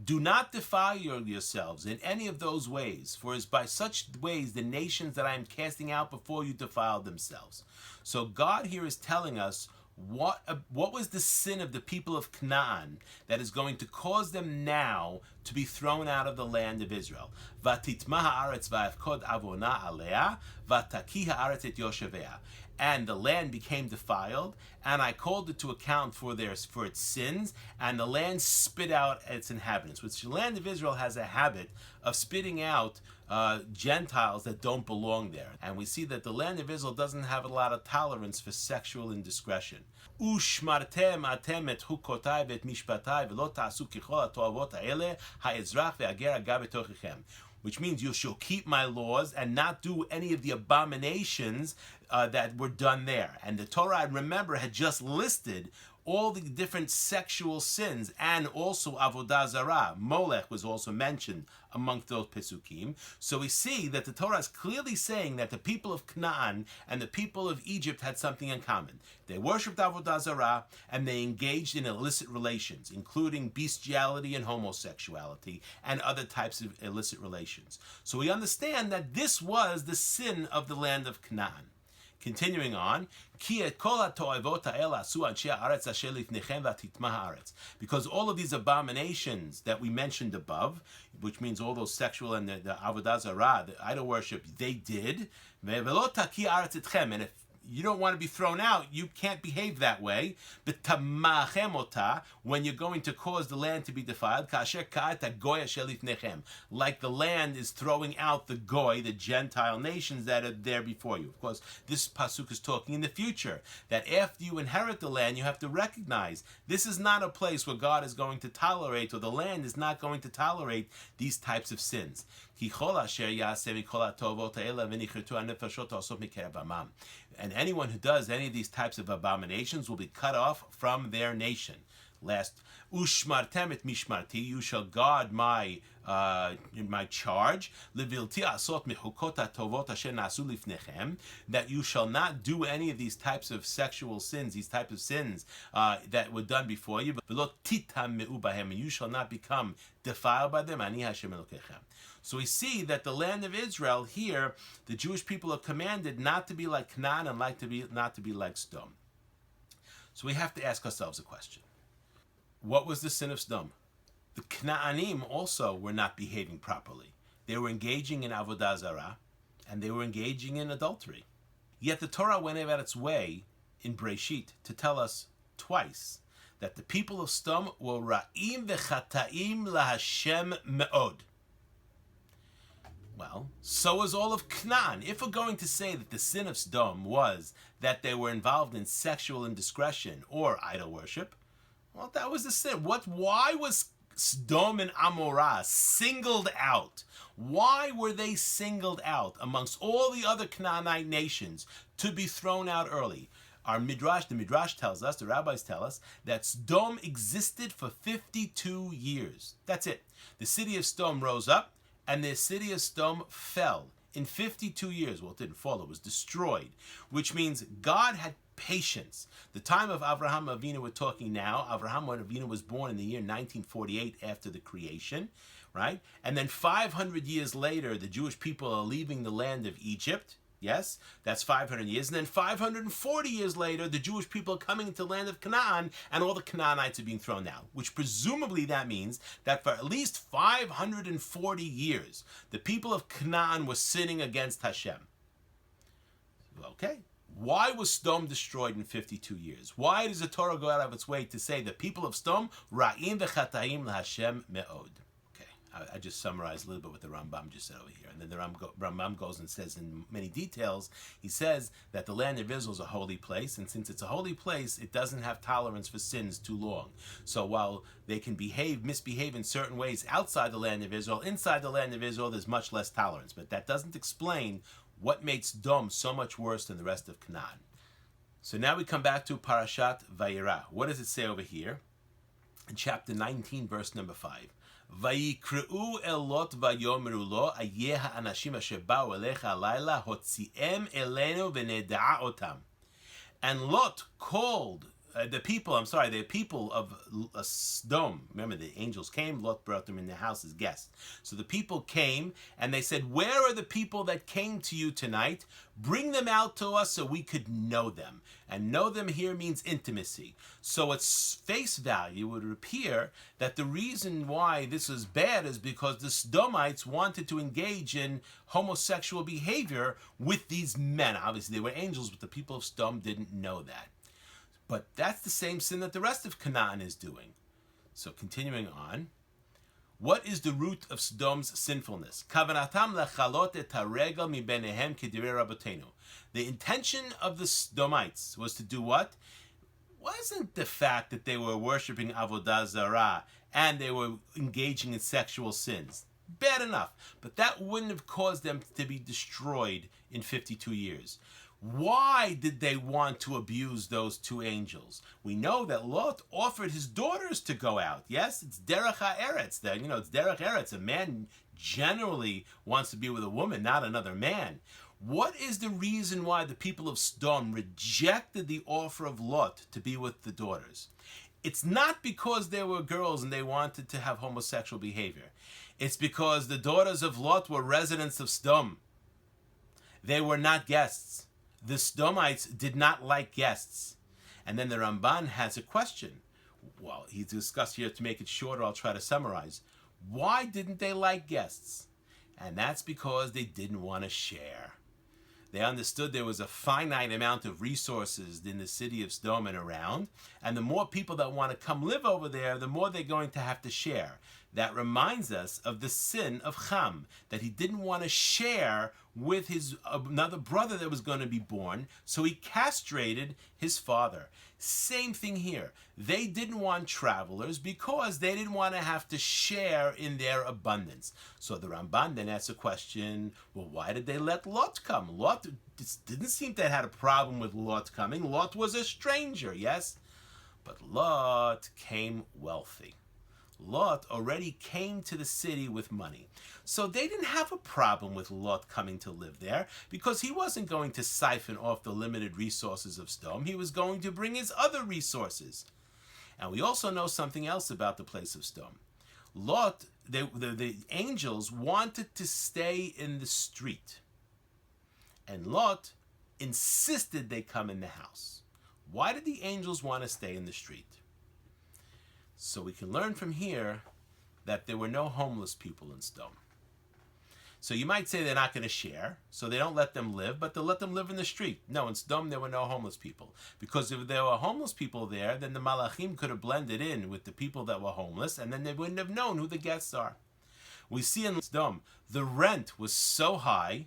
Do not defile yourselves in any of those ways, for it is by such ways the nations that I am casting out before you defile themselves. So God here is telling us what was the sin of the people of Canaan that is going to cause them now to be thrown out of the land of Israel. Vatitma haaretz va'afkod avona alea, vataki haaretz et yoshavea. And the land became defiled, and I called it to account for its sins, and the land spit out its inhabitants. Which the land of Israel has a habit of spitting out Gentiles that don't belong there. And we see that the land of Israel doesn't have a lot of tolerance for sexual indiscretion. Ushmartem atem et hukotai v'et mishpatai v'lo ta'asu kichol ha'toavot ha'ele ha'ezrach ve'ager ha'gah b'tochechem. Which means you shall keep my laws and not do any of the abominations that were done there. And the Torah, remember, had just listed all the different sexual sins, and also avodah zarah. Molech was also mentioned amongst those pesukim. So we see that the Torah is clearly saying that the people of Canaan and the people of Egypt had something in common. They worshipped avodah zarah, and they engaged in illicit relations, including bestiality and homosexuality and other types of illicit relations. So we understand that this was the sin of the land of Canaan. Continuing on, because all of these abominations that we mentioned above, which means all those sexual and the avodah zarah, the idol worship, they did. And if you don't want to be thrown out, you can't behave that way. When you're going to cause the land to be defiled, like the land is throwing out the goy, the Gentile nations that are there before you. Of course, this pasuk is talking in the future, that after you inherit the land, you have to recognize this is not a place where God is going to tolerate, or the land is not going to tolerate these types of sins. And anyone who does any of these types of abominations will be cut off from their nation. Last, ushmartem et mishmarti, you shall guard my charge, levilti asot mechukot hatovot asher nasu lifnechem, that you shall not do any of these types of sexual sins, these types of sins that were done before you, v'lo titameu bahem, and you shall not become defiled by them. Ani Hashem Elokechem. So we see that the land of Israel here, the Jewish people are commanded not to be like Canaan and not to be like Sodom. So we have to ask ourselves a question. What was the sin of Sodom? The Canaanim also were not behaving properly. They were engaging in avodah zarah, and they were engaging in adultery. Yet the Torah went about its way in Breshit to tell us twice that the people of Sodom were ra'im v'chataim laHashem me'od. Well, so is all of Canaan. If we're going to say that the sin of Sodom was that they were involved in sexual indiscretion or idol worship, well, that was the sin. Why was Sodom and Amorah singled out? Why were they singled out amongst all the other Canaanite nations to be thrown out early? The Midrash tells us, the rabbis tell us, that Sodom existed for 52 years. That's it. The city of Sodom rose up, and the city of Sodom fell in 52 years. Well, it didn't fall, it was destroyed, which means God had patience. The time of Avraham Avinu we're talking now, Avraham Avinu was born in the year 1948 after the creation, right? And then 500 years later, the Jewish people are leaving the land of Egypt. Yes, that's 500 years. And then 540 years later, the Jewish people are coming into the land of Canaan, and all the Canaanites are being thrown out, which presumably that means that for at least 540 years, the people of Canaan were sinning against Hashem. Okay. Why was Sodom destroyed in 52 years? Why does the Torah go out of its way to say the people of Sodom, ra'im v'chataim laHashem me'od? I just summarized a little bit what the Rambam just said over here. And then the Rambam goes and says in many details, he says that the land of Israel is a holy place, and since it's a holy place, it doesn't have tolerance for sins too long. So while they can misbehave in certain ways outside the land of Israel, inside the land of Israel, there's much less tolerance. But that doesn't explain what makes Sodom so much worse than the rest of Canaan. So now we come back to Parashat Vayera. What does it say over here? In chapter 19, verse number 5. ויקראו אל לוט ויאמרו לו איה האנשים אשר באו אליך הלילה הוציאם אלינו ונדע אותם. And Lot called the people of Sodom. Remember, the angels came, Lot brought them in the house as guests. So the people came, and they said, where are the people that came to you tonight? Bring them out to us so we could know them. And know them here means intimacy. So at face value, it would appear that the reason why this is bad is because the Sodomites wanted to engage in homosexual behavior with these men. Obviously, they were angels, but the people of Sodom didn't know that. But that's the same sin that the rest of Canaan is doing. So continuing on, what is the root of Sodom's sinfulness? Kavanatam lechalot et haregel mibenehem k'direi rabotenu. The intention of the Sodomites was to do what? Wasn't the fact that they were worshiping avodah zarah and they were engaging in sexual sins. Bad enough. But that wouldn't have caused them to be destroyed in 52 years. Why did they want to abuse those two angels? We know that Lot offered his daughters to go out. Yes, it's derech ha'eretz. It's derech eretz. A man generally wants to be with a woman, not another man. What is the reason why the people of Sodom rejected the offer of Lot to be with the daughters? It's not because they were girls and they wanted to have homosexual behavior. It's because the daughters of Lot were residents of Sodom. They were not guests. the Sodomites did not like guests. And then the Ramban has a question. Well, he's discussed here to make it shorter. I'll try to summarize. Why didn't they like guests? And that's because they didn't want to share. They understood there was a finite amount of resources in the city of Sodom and around, and the more people that want to come live over there, the more they're going to have to share. That reminds us of the sin of Ham, that he didn't want to share with his another brother that was going to be born, so he castrated his father. Same thing here. They didn't want travelers because they didn't want to have to share in their abundance. So the Ramban then asks a question, well, why did they let Lot come? Lot didn't seem to have had a problem with Lot coming. Lot was a stranger, yes? But Lot came wealthy. Lot already came to the city with money. So they didn't have a problem with Lot coming to live there because he wasn't going to siphon off the limited resources of Sodom. He was going to bring his other resources. And we also know something else about the place of Sodom. Lot, the angels wanted to stay in the street. And Lot insisted they come in the house. Why did the angels want to stay in the street? So we can learn from here that there were no homeless people in Sodom. So you might say they're not going to share, so they don't let them live, but they'll let them live in the street. No, in Sodom there were no homeless people. Because if there were homeless people there, then the Malachim could have blended in with the people that were homeless, and then they wouldn't have known who the guests are. We see in Sodom, the rent was so high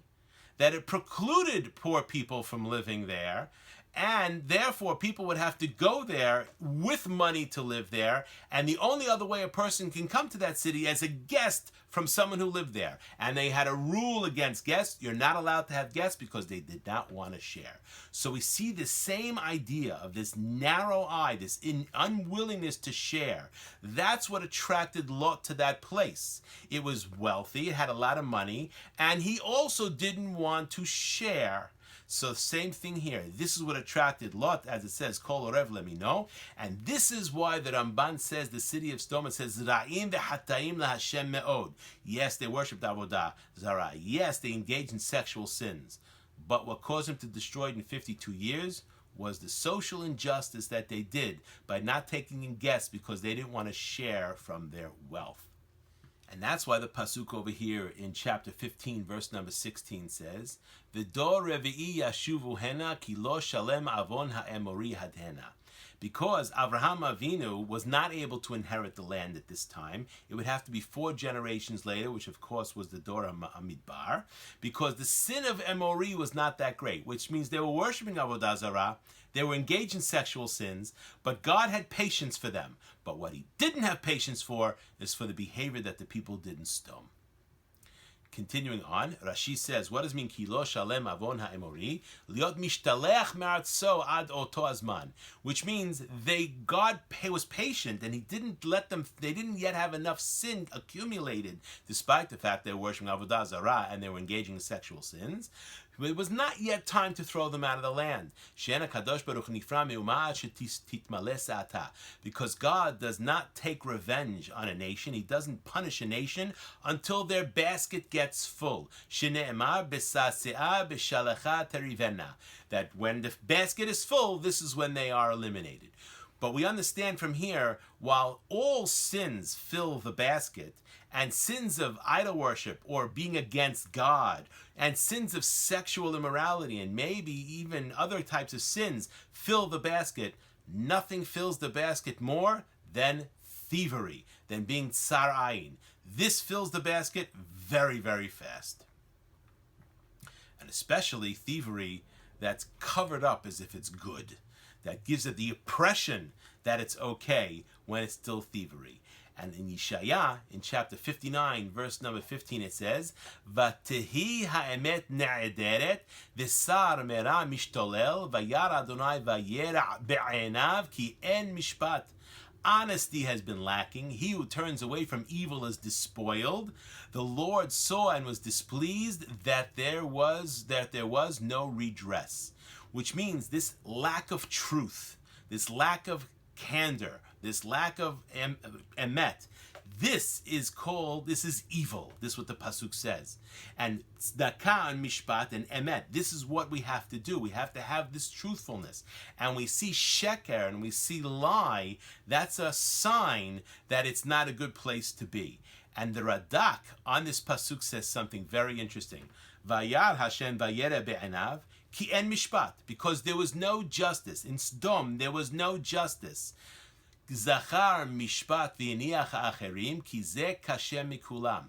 that it precluded poor people from living there, and therefore people would have to go there with money to live there, and the only other way a person can come to that city as a guest from someone who lived there. And they had a rule against guests. You're not allowed to have guests because they did not want to share. So we see the same idea of this narrow eye, this unwillingness to share. That's what attracted Lot to that place. It was wealthy, it had a lot of money, and he also didn't want to share. So same thing here. This is what attracted Lot, as it says, Kol Orev Lemino. And this is why the Ramban says the city of Sodom, it says, Ra'im v'hataim laHashem me'od. Yes, they worshipped Avodah Zarah. Yes, they engaged in sexual sins. But what caused them to destroy it in 52 years was the social injustice that they did by not taking in guests because they didn't want to share from their wealth. And that's why the pasuk over here in chapter 15, verse number 16 says, V'dor revi'i yashuvu hena ki lo shalem avon ha'emori hadhena. Because Avraham Avinu was not able to inherit the land at this time, it would have to be 4 generations later, which of course was the Dor HaMidbar, because the sin of Emori was not that great, which means they were worshiping Avodah Zarah, they were engaged in sexual sins, but God had patience for them. But what he didn't have patience for is for the behavior that the people did in Sodom. Continuing on, Rashi says, what does it mean, ki lo shalem avon ha'emori? Liot mishtalech me'artso ad oto azman. Which means God was patient and he didn't let them, they didn't yet have enough sin accumulated, despite the fact they were worshiping Avodah Zarah and they were engaging in sexual sins. It was not yet time to throw them out of the land. Because God does not take revenge on a nation. He doesn't punish a nation until their basket gets full. That when the basket is full, this is when they are eliminated. But we understand from here, while all sins fill the basket, and sins of idol worship or being against God, and sins of sexual immorality, and maybe even other types of sins fill the basket, nothing fills the basket more than thievery, than being tsar ayin. This fills the basket very, very fast. And especially thievery that's covered up as if it's good, that gives it the impression that it's okay when it's still thievery. And in Yeshaya, in chapter 59, verse number 15, it says, V'tehi ha'emet ne'ederet, v'sar mera mishtolel, v'yar Adonai v'yera be'enav, ki en mishpat. Honesty has been lacking. He who turns away from evil is despoiled. The Lord saw and was displeased that there was no redress. Which means this lack of truth, this lack of candor, this lack of emet, This is evil. This is what the pasuk says. And tzedakah and mishpat and emet, this is what we have to do. We have to have this truthfulness. And we see sheker and we see lie, that's a sign that it's not a good place to be. And the Radak on this pasuk says something very interesting. Vayar Hashem vayere be'enav ki en mishpat, because there was no justice. In Sodom, there was no justice. Zachar mishpat v'yiniach ha'acherim ki ze kashe mikulam.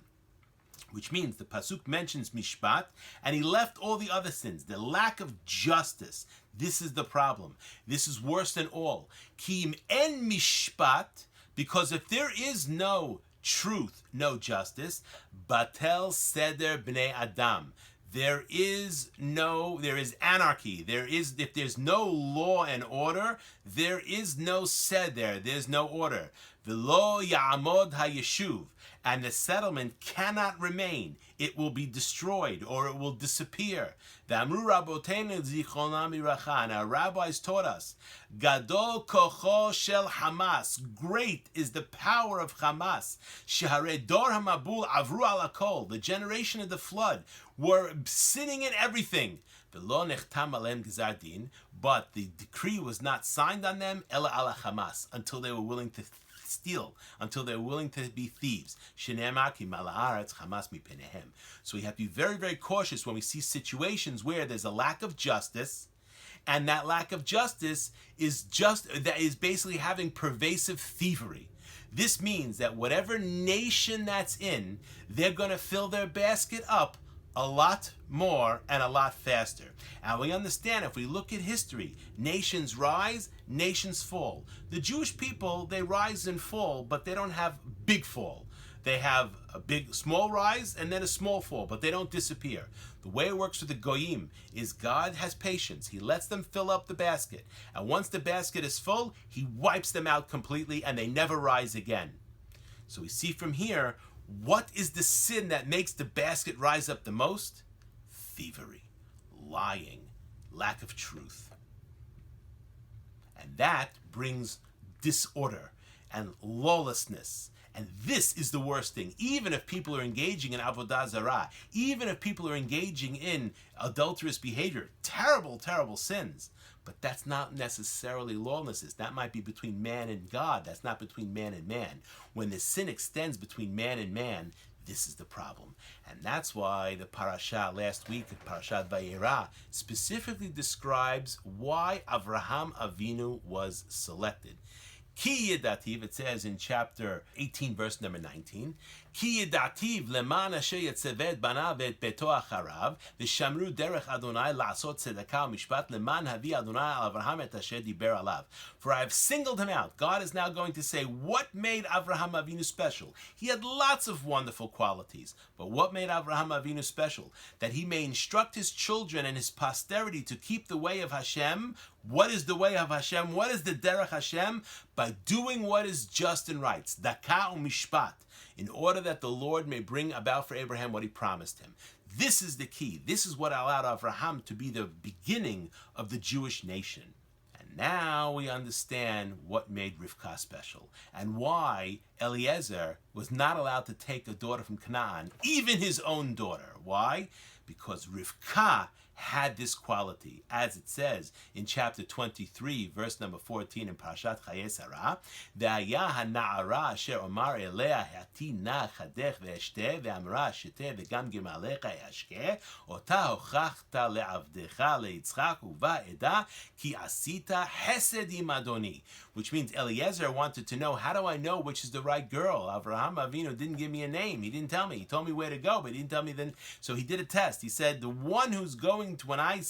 Which means the pasuk mentions mishpat, and he left all the other sins. The lack of justice. This is the problem. This is worse than all. Ki im en mishpat, because if there is no truth, no justice, batel seder bnei adam. There is anarchy. If there's no law and order, there is no seder, there's no order. V'lo ya'amod hayeshuv, and the settlement cannot remain. It will be destroyed or it will disappear. V'amru raboteinu zichronam livracha, and our rabbis taught us, Gadol kocho shel Hamas, great is the power of Hamas. Sheharei dor hamabul avru al hakol, the generation of the flood were sinning in everything. V'lo nechtam alem gzar din, but the decree was not signed on them, ela ala Hamas, until they were willing to steal, until they're willing to be thieves. So we have to be very, very cautious when we see situations where there's a lack of justice, and that lack of justice is basically having pervasive thievery. This means that whatever nation that's in, they're going to fill their basket up a lot more and a lot faster. And we understand, if we look at history, nations rise, nations fall. The Jewish people, they rise and fall, but they don't have big fall. They have a small rise and then a small fall, but they don't disappear. The way it works with the Goyim is God has patience. He lets them fill up the basket. And once the basket is full, he wipes them out completely and they never rise again. So we see from here, what is the sin that makes the basket rise up the most? Thievery, lying, lack of truth. And that brings disorder and lawlessness. And this is the worst thing. Even if people are engaging in avodah zarah, even if people are engaging in adulterous behavior, terrible, terrible sins, but that's not necessarily lawlessness. That might be between man and God. That's not between man and man. When the sin extends between man and man, this is the problem. And that's why the parasha last week, Parashat Vayera, specifically describes why Avraham Avinu was selected. Ki yedativ, it says in chapter 18, verse number 19, Ki yedativ leman asher yetzeved banav et beto acharav, v'shamru derech Adonai la'asot tzedakah u'mishpat leman havi Adonai al Avraham et asher diber alav. For I have singled him out. God is now going to say what made Avraham Avinu special. He had lots of wonderful qualities, but what made Avraham Avinu special? That he may instruct his children and his posterity to keep the way of Hashem. What is the way of Hashem? What is the derech Hashem? By doing what is just and right. Tzedakah u'mishpat. In order that the Lord may bring about for Abraham what he promised him. This is the key. This is what allowed Avraham to be the beginning of the Jewish nation. And now we understand what made Rivka special and why Eliezer was not allowed to take a daughter from Canaan, even his own daughter. Why? Because Rivka had this quality, as it says in chapter 23, verse number 14 in Parashat Chayei Sarah, Ve'aya ha'na'ara asher omar elea hati na chadech ve'eshteh ve'amra sheteh ve'gam gemalecha yashkeh ota hochachta le'avdecha le'yitzchak uva eda ki asita hesed im Adoni. Which means Eliezer wanted to know, how do I know which is the right girl? Avraham Avinu didn't give me a name. He didn't tell me. He told me where to go, but he didn't tell me then. So he did a test. He said, the one who's going to, when I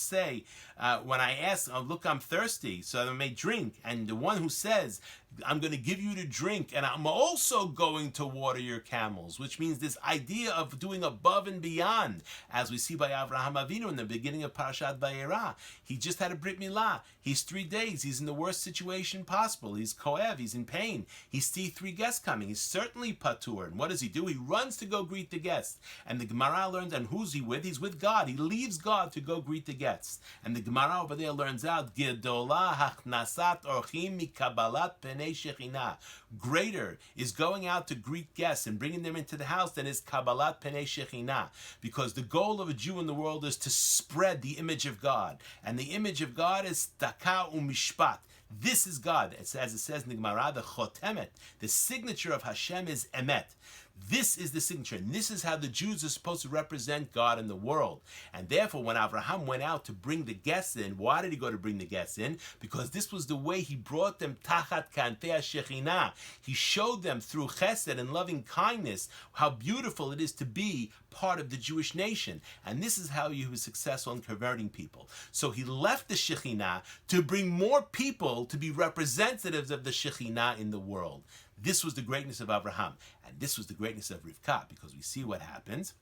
ask, oh, look, I'm thirsty, so I may drink. And the one who says, I'm going to give you to drink, and I'm also going to water your camels, which means this idea of doing above and beyond, as we see by Avraham Avinu in the beginning of Parashat Vayera. He just had a Brit Milah. He's 3 days. He's in the worst situation possible. He's koev. He's in pain. He sees 3 guests coming. He's certainly patur. And what does he do? He runs to go greet the guests. And the Gemara learns, and who's he with? He's with God. He leaves God to go greet the guests. And the Gemara over there learns out, Gedola hachnasat orchim mikabalat penei shechina. Greater is going out to greet guests and bringing them into the house than is kabbalat penei shechina. Because the goal of a Jew in the world is to spread the image of God. And the image of God is tzedakah umishpat. This is God. As it says in the Gemara, the chotemet, the signature of Hashem is emet. This is the signature, and this is how the Jews are supposed to represent God in the world. And therefore, when Abraham went out to bring the guests in, why did he go to bring the guests in? Because this was the way he brought them tachat kantei shechina. He showed them through chesed and loving kindness how beautiful it is to be part of the Jewish nation. And this is how he was successful in converting people. So he left the Shekhinah to bring more people to be representatives of the Shekhinah in the world. This was the greatness of Abraham. And this was the greatness of Rivka, because we see what happens.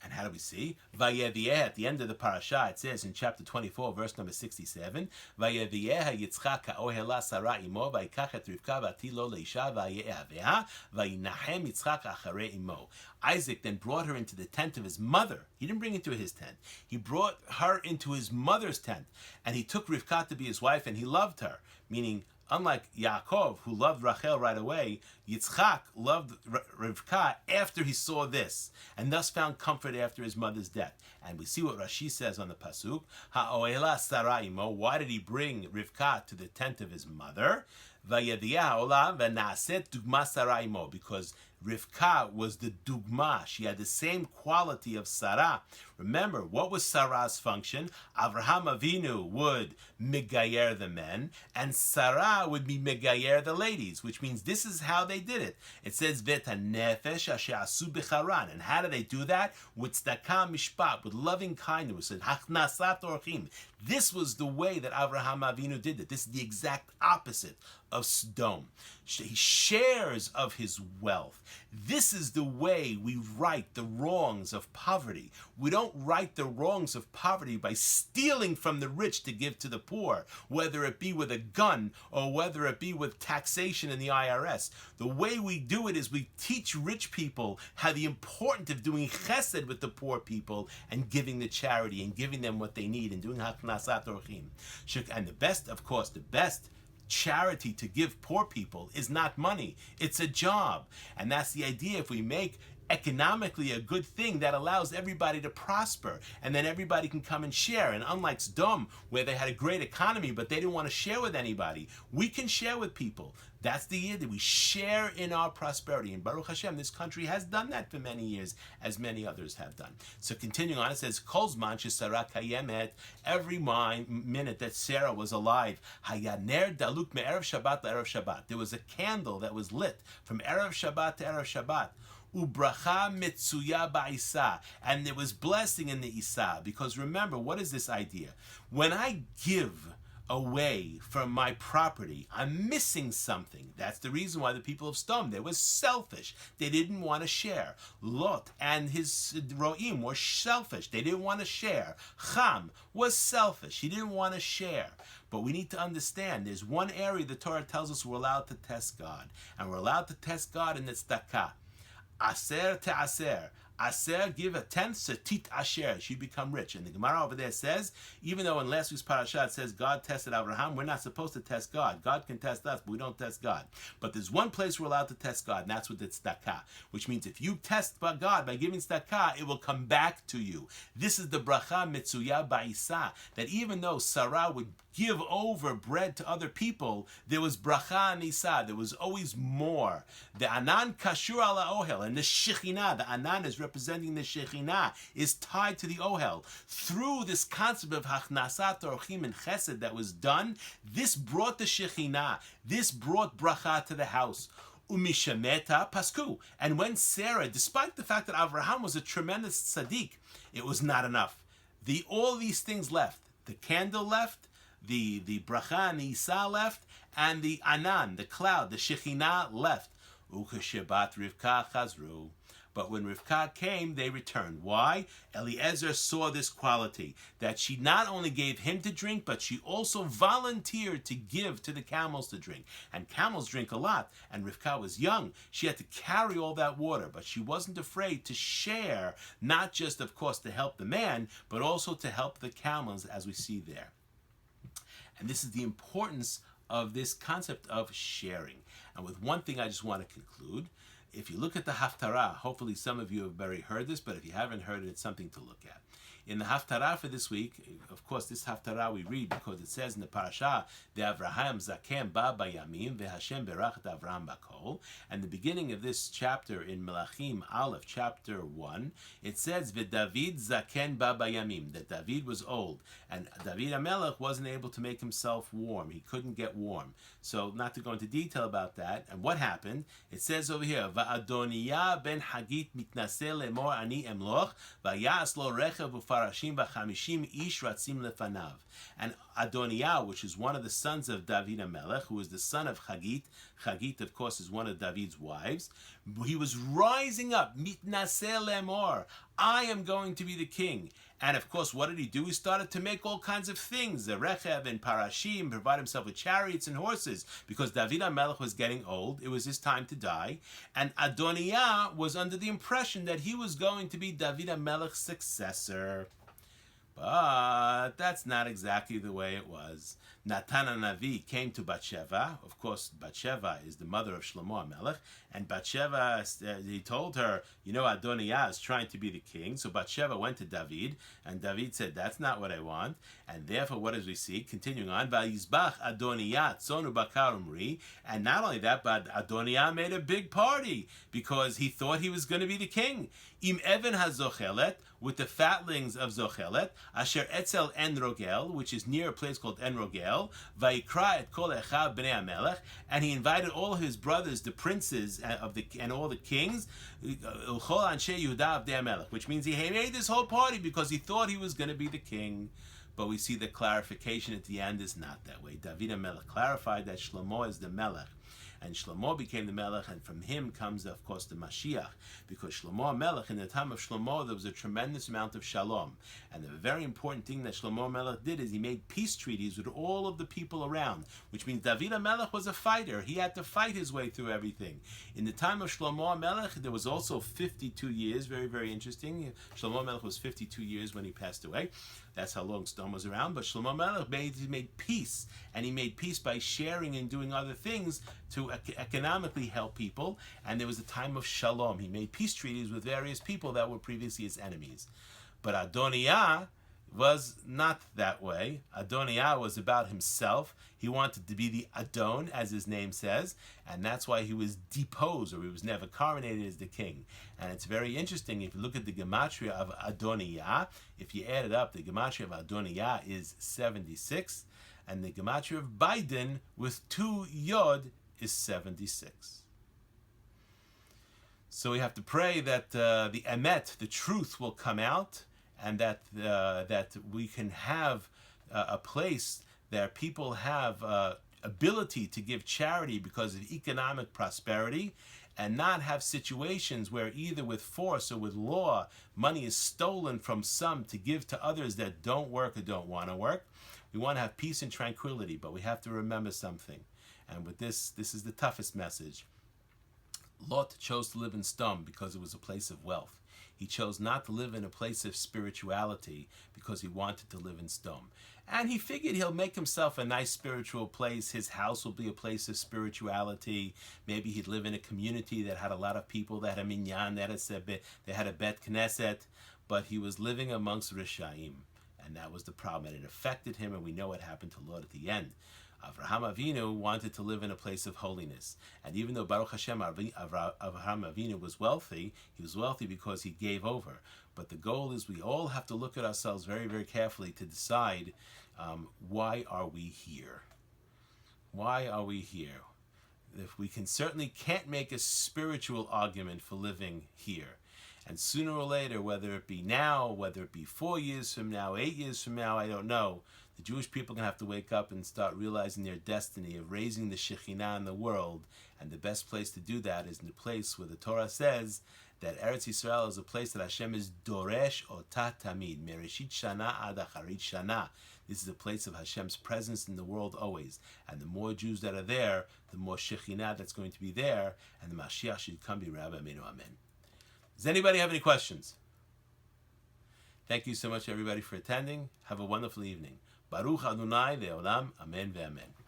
And how do we see? Vayevieh, at the end of the parasha, it says in chapter 24, verse number 67, Vayevieh Yitzchak ha'ohela Sarah imo, vayikach et Rivka v'ati lo leisha vaye'aveha, vayinachem Yitzchak acharei imo. Isaac then brought her into the tent of his mother. He didn't bring her into his tent. He brought her into his mother's tent. And he took Rivka to be his wife, and he loved her. Meaning, unlike Yaakov, who loved Rachel right away, Yitzchak loved Rivka after he saw this, and thus found comfort after his mother's death. And we see what Rashi says on the pasuk, Ha'oela Sarah imo. Why did he bring Rivka to the tent of his mother? Vayediah ola v'naaset dugma Sarah imo. Because Rivka was the dugma. She had the same quality of Sarah. Remember, what was Sarah's function? Avraham Avinu would megayer the men, and Sarah would be megayer the ladies, which means this is how they did it. It says, Veta nefesh asher asu b'charan. And how do they do that? With tzedakah mishpat, with loving kindness, and hachnasat orchim. This was the way that Avraham Avinu did it. This is the exact opposite of Sodom. He shares of his wealth. This is the way we right the wrongs of poverty. We don't right the wrongs of poverty by stealing from the rich to give to the poor, whether it be with a gun or whether it be with taxation in the IRS. The way we do it is we teach rich people how the importance of doing chesed with the poor people and giving the charity and giving them what they need and doing haknasat orchim. And the best, of course, the best charity to give poor people is not money, it's a job. And that's the idea. If we make economically a good thing, that allows everybody to prosper, and then everybody can come and share. And unlike Sodom, where they had a great economy but they didn't want to share with anybody, we can share with people. That's the idea. We share in our prosperity. And Baruch Hashem, this country has done that for many years, as many others have done. So continuing on, it says, Kol zman shesara kayemet, every minute that Sarah was alive, hayaner daluk me'erev Shabbat le'erev Shabbat. There was a candle that was lit from erev Shabbat to erev Shabbat. Ubracha mitzuya ba'isa, and there was blessing in the Isa. Because remember, what is this idea? When I give away from my property, I'm missing something. That's the reason why the people of Sodom, they were selfish. They didn't want to share. Lot and his Ro'im were selfish. They didn't want to share. Cham was selfish. He didn't want to share. But we need to understand, there's one area the Torah tells us we're allowed to test God. And we're allowed to test God in the tzedakah. Aser to aser. Aser, give a tenth, setit asher, she become rich. And the Gemara over there says, even though in last week's parasha it says God tested Abraham, we're not supposed to test God. God can test us, but we don't test God. But there's one place we're allowed to test God, and that's with the tzedakah. Which means if you test God by giving tzedakah, it will come back to you. This is the bracha mitzuya ba'isa, that even though Sarah would give over bread to other people, there was bracha nisa, there was always more. The anan kashur ala ohel, and the shekhinah, the anan is representing the shekhinah, is tied to the ohel. Through this concept of hachnasat orchim and chesed that was done, this brought the shekhinah, this brought bracha to the house. Umishameta pasku. And when Sarah, despite the fact that Avraham was a tremendous tzaddik, it was not enough. All these things left. The candle left, the bracha nisa left, and the anan, the cloud, the shekhinah left. Ukeshebat Rivka chazru. But when Rivka came, they returned. Why? Eliezer saw this quality, that she not only gave him to drink, but she also volunteered to give to the camels to drink. And camels drink a lot, and Rivka was young. She had to carry all that water, but she wasn't afraid to share, not just, of course, to help the man, but also to help the camels, as we see there. And this is the importance of this concept of sharing. And with one thing I just want to conclude. If you look at the Haftarah, hopefully some of you have already heard this, but if you haven't heard it, it's something to look at. In the Haftarah for this week, of course, this Haftarah we read because it says in the parasha, the Avraham Zaken ba bayamim veHashem berach et Avraham bakol. And the beginning of this chapter in Melachim Aleph, chapter 1, it says, David Zaken ba bayamim, that David was old, and David HaMelech wasn't able to make himself warm. He couldn't get warm. So, not to go into detail about that. And what happened? It says over here, Va'adoniya ben Hagit mitnaseh lemor ani emloch, va'yas lo rechev ufarashim v'chamishim ish ratzim lefanav. And Adoniah, which is one of the sons of David HaMelech, who is the son of Hagit. Hagit, of course, is one of David's wives. He was rising up, mitnaseh lemor, I am going to be the king. And of course, what did he do? He started to make all kinds of things, the rechev and parashim, provide himself with chariots and horses, because David HaMelech was getting old. It was his time to die. And Adoniah was under the impression that he was going to be David HaMelech's successor. But that's not exactly the way it was. Natan HaNavi came to Bathsheba. Of course, Bathsheba is the mother of Shlomo HaMelech. And Bathsheba, he told her, you know, Adoniah is trying to be the king. So Bathsheba went to David, and David said, that's not what I want. And therefore, what does we see? Continuing on, Vayizbach Adoniah tzonu bakar umri. And not only that, but Adoniah made a big party because he thought he was going to be the king. Im even hazochelet, with the fatlings of Zochelet, asher etzel En Rogel, which is near a place called En Rogel, vayikra et kol echav bnei HaMelech, and he invited all his brothers, the princes and all the kings, uchol anshe Yehuda avdei HaMelech, which means he made this whole party because he thought he was going to be the king. But we see the clarification at the end is not that way. David HaMelech clarified that Shlomo is the Melech. And Shlomo became the Melech, and from him comes, of course, the Mashiach. Because Shlomo HaMelech, in the time of Shlomo, there was a tremendous amount of shalom. And the very important thing that Shlomo HaMelech did is he made peace treaties with all of the people around, which means David HaMelech was a fighter. He had to fight his way through everything. In the time of Shlomo HaMelech, there was also 52 years, very, very interesting. Shlomo HaMelech was 52 years when he passed away. That's how long Sdom was around. But Shlomo HaMelech made peace, and he made peace by sharing and doing other things to economically help people. And there was a time of shalom. He made peace treaties with various people that were previously his enemies. But Adoniah was not that way. Adoniah was about himself. He wanted to be the Adon, as his name says, and that's why he was deposed, or he was never coronated as the king. And it's very interesting, if you look at the gematria of Adoniah, if you add it up, the gematria of Adoniah is 76, and the gematria of Biden with 2 yod is 76. So we have to pray that the emet, the truth, will come out, and that we can have a place that people have ability to give charity because of economic prosperity, and not have situations where either with force or with law, money is stolen from some to give to others that don't work or don't want to work. We want to have peace and tranquility, but we have to remember something. And with this is the toughest message. Lot chose to live in Sdom because it was a place of wealth. He chose not to live in a place of spirituality because he wanted to live in Sdom. And he figured he'll make himself a nice spiritual place. His house will be a place of spirituality. Maybe he'd live in a community that had a lot of people, that had a minyan, they had a bet knesset. But he was living amongst Rishaim. And that was the problem. And it affected him, and we know what happened to Lot at the end. Avraham Avinu wanted to live in a place of holiness. And even though Baruch Hashem, Avraham Avinu was wealthy, he was wealthy because he gave over. But the goal is we all have to look at ourselves very, very carefully to decide, why are we here? Why are we here? If we certainly can't make a spiritual argument for living here. And sooner or later, whether it be now, whether it be 4 years from now, 8 years from now, I don't know, the Jewish people are going to have to wake up and start realizing their destiny of raising the Shekhinah in the world. And the best place to do that is in the place where the Torah says that Eretz Yisrael is a place that Hashem is Doresh Ota Tamid, Mereshit Shana Ad Acharit Shana. This is a place of Hashem's presence in the world always. And the more Jews that are there, the more Shekhinah that's going to be there, and the Mashiach should come be Rabbi Aminu Amen. Does anybody have any questions? Thank you so much, everybody, for attending. Have a wonderful evening. Baruch Adonai Leolam. Amen ve'amen.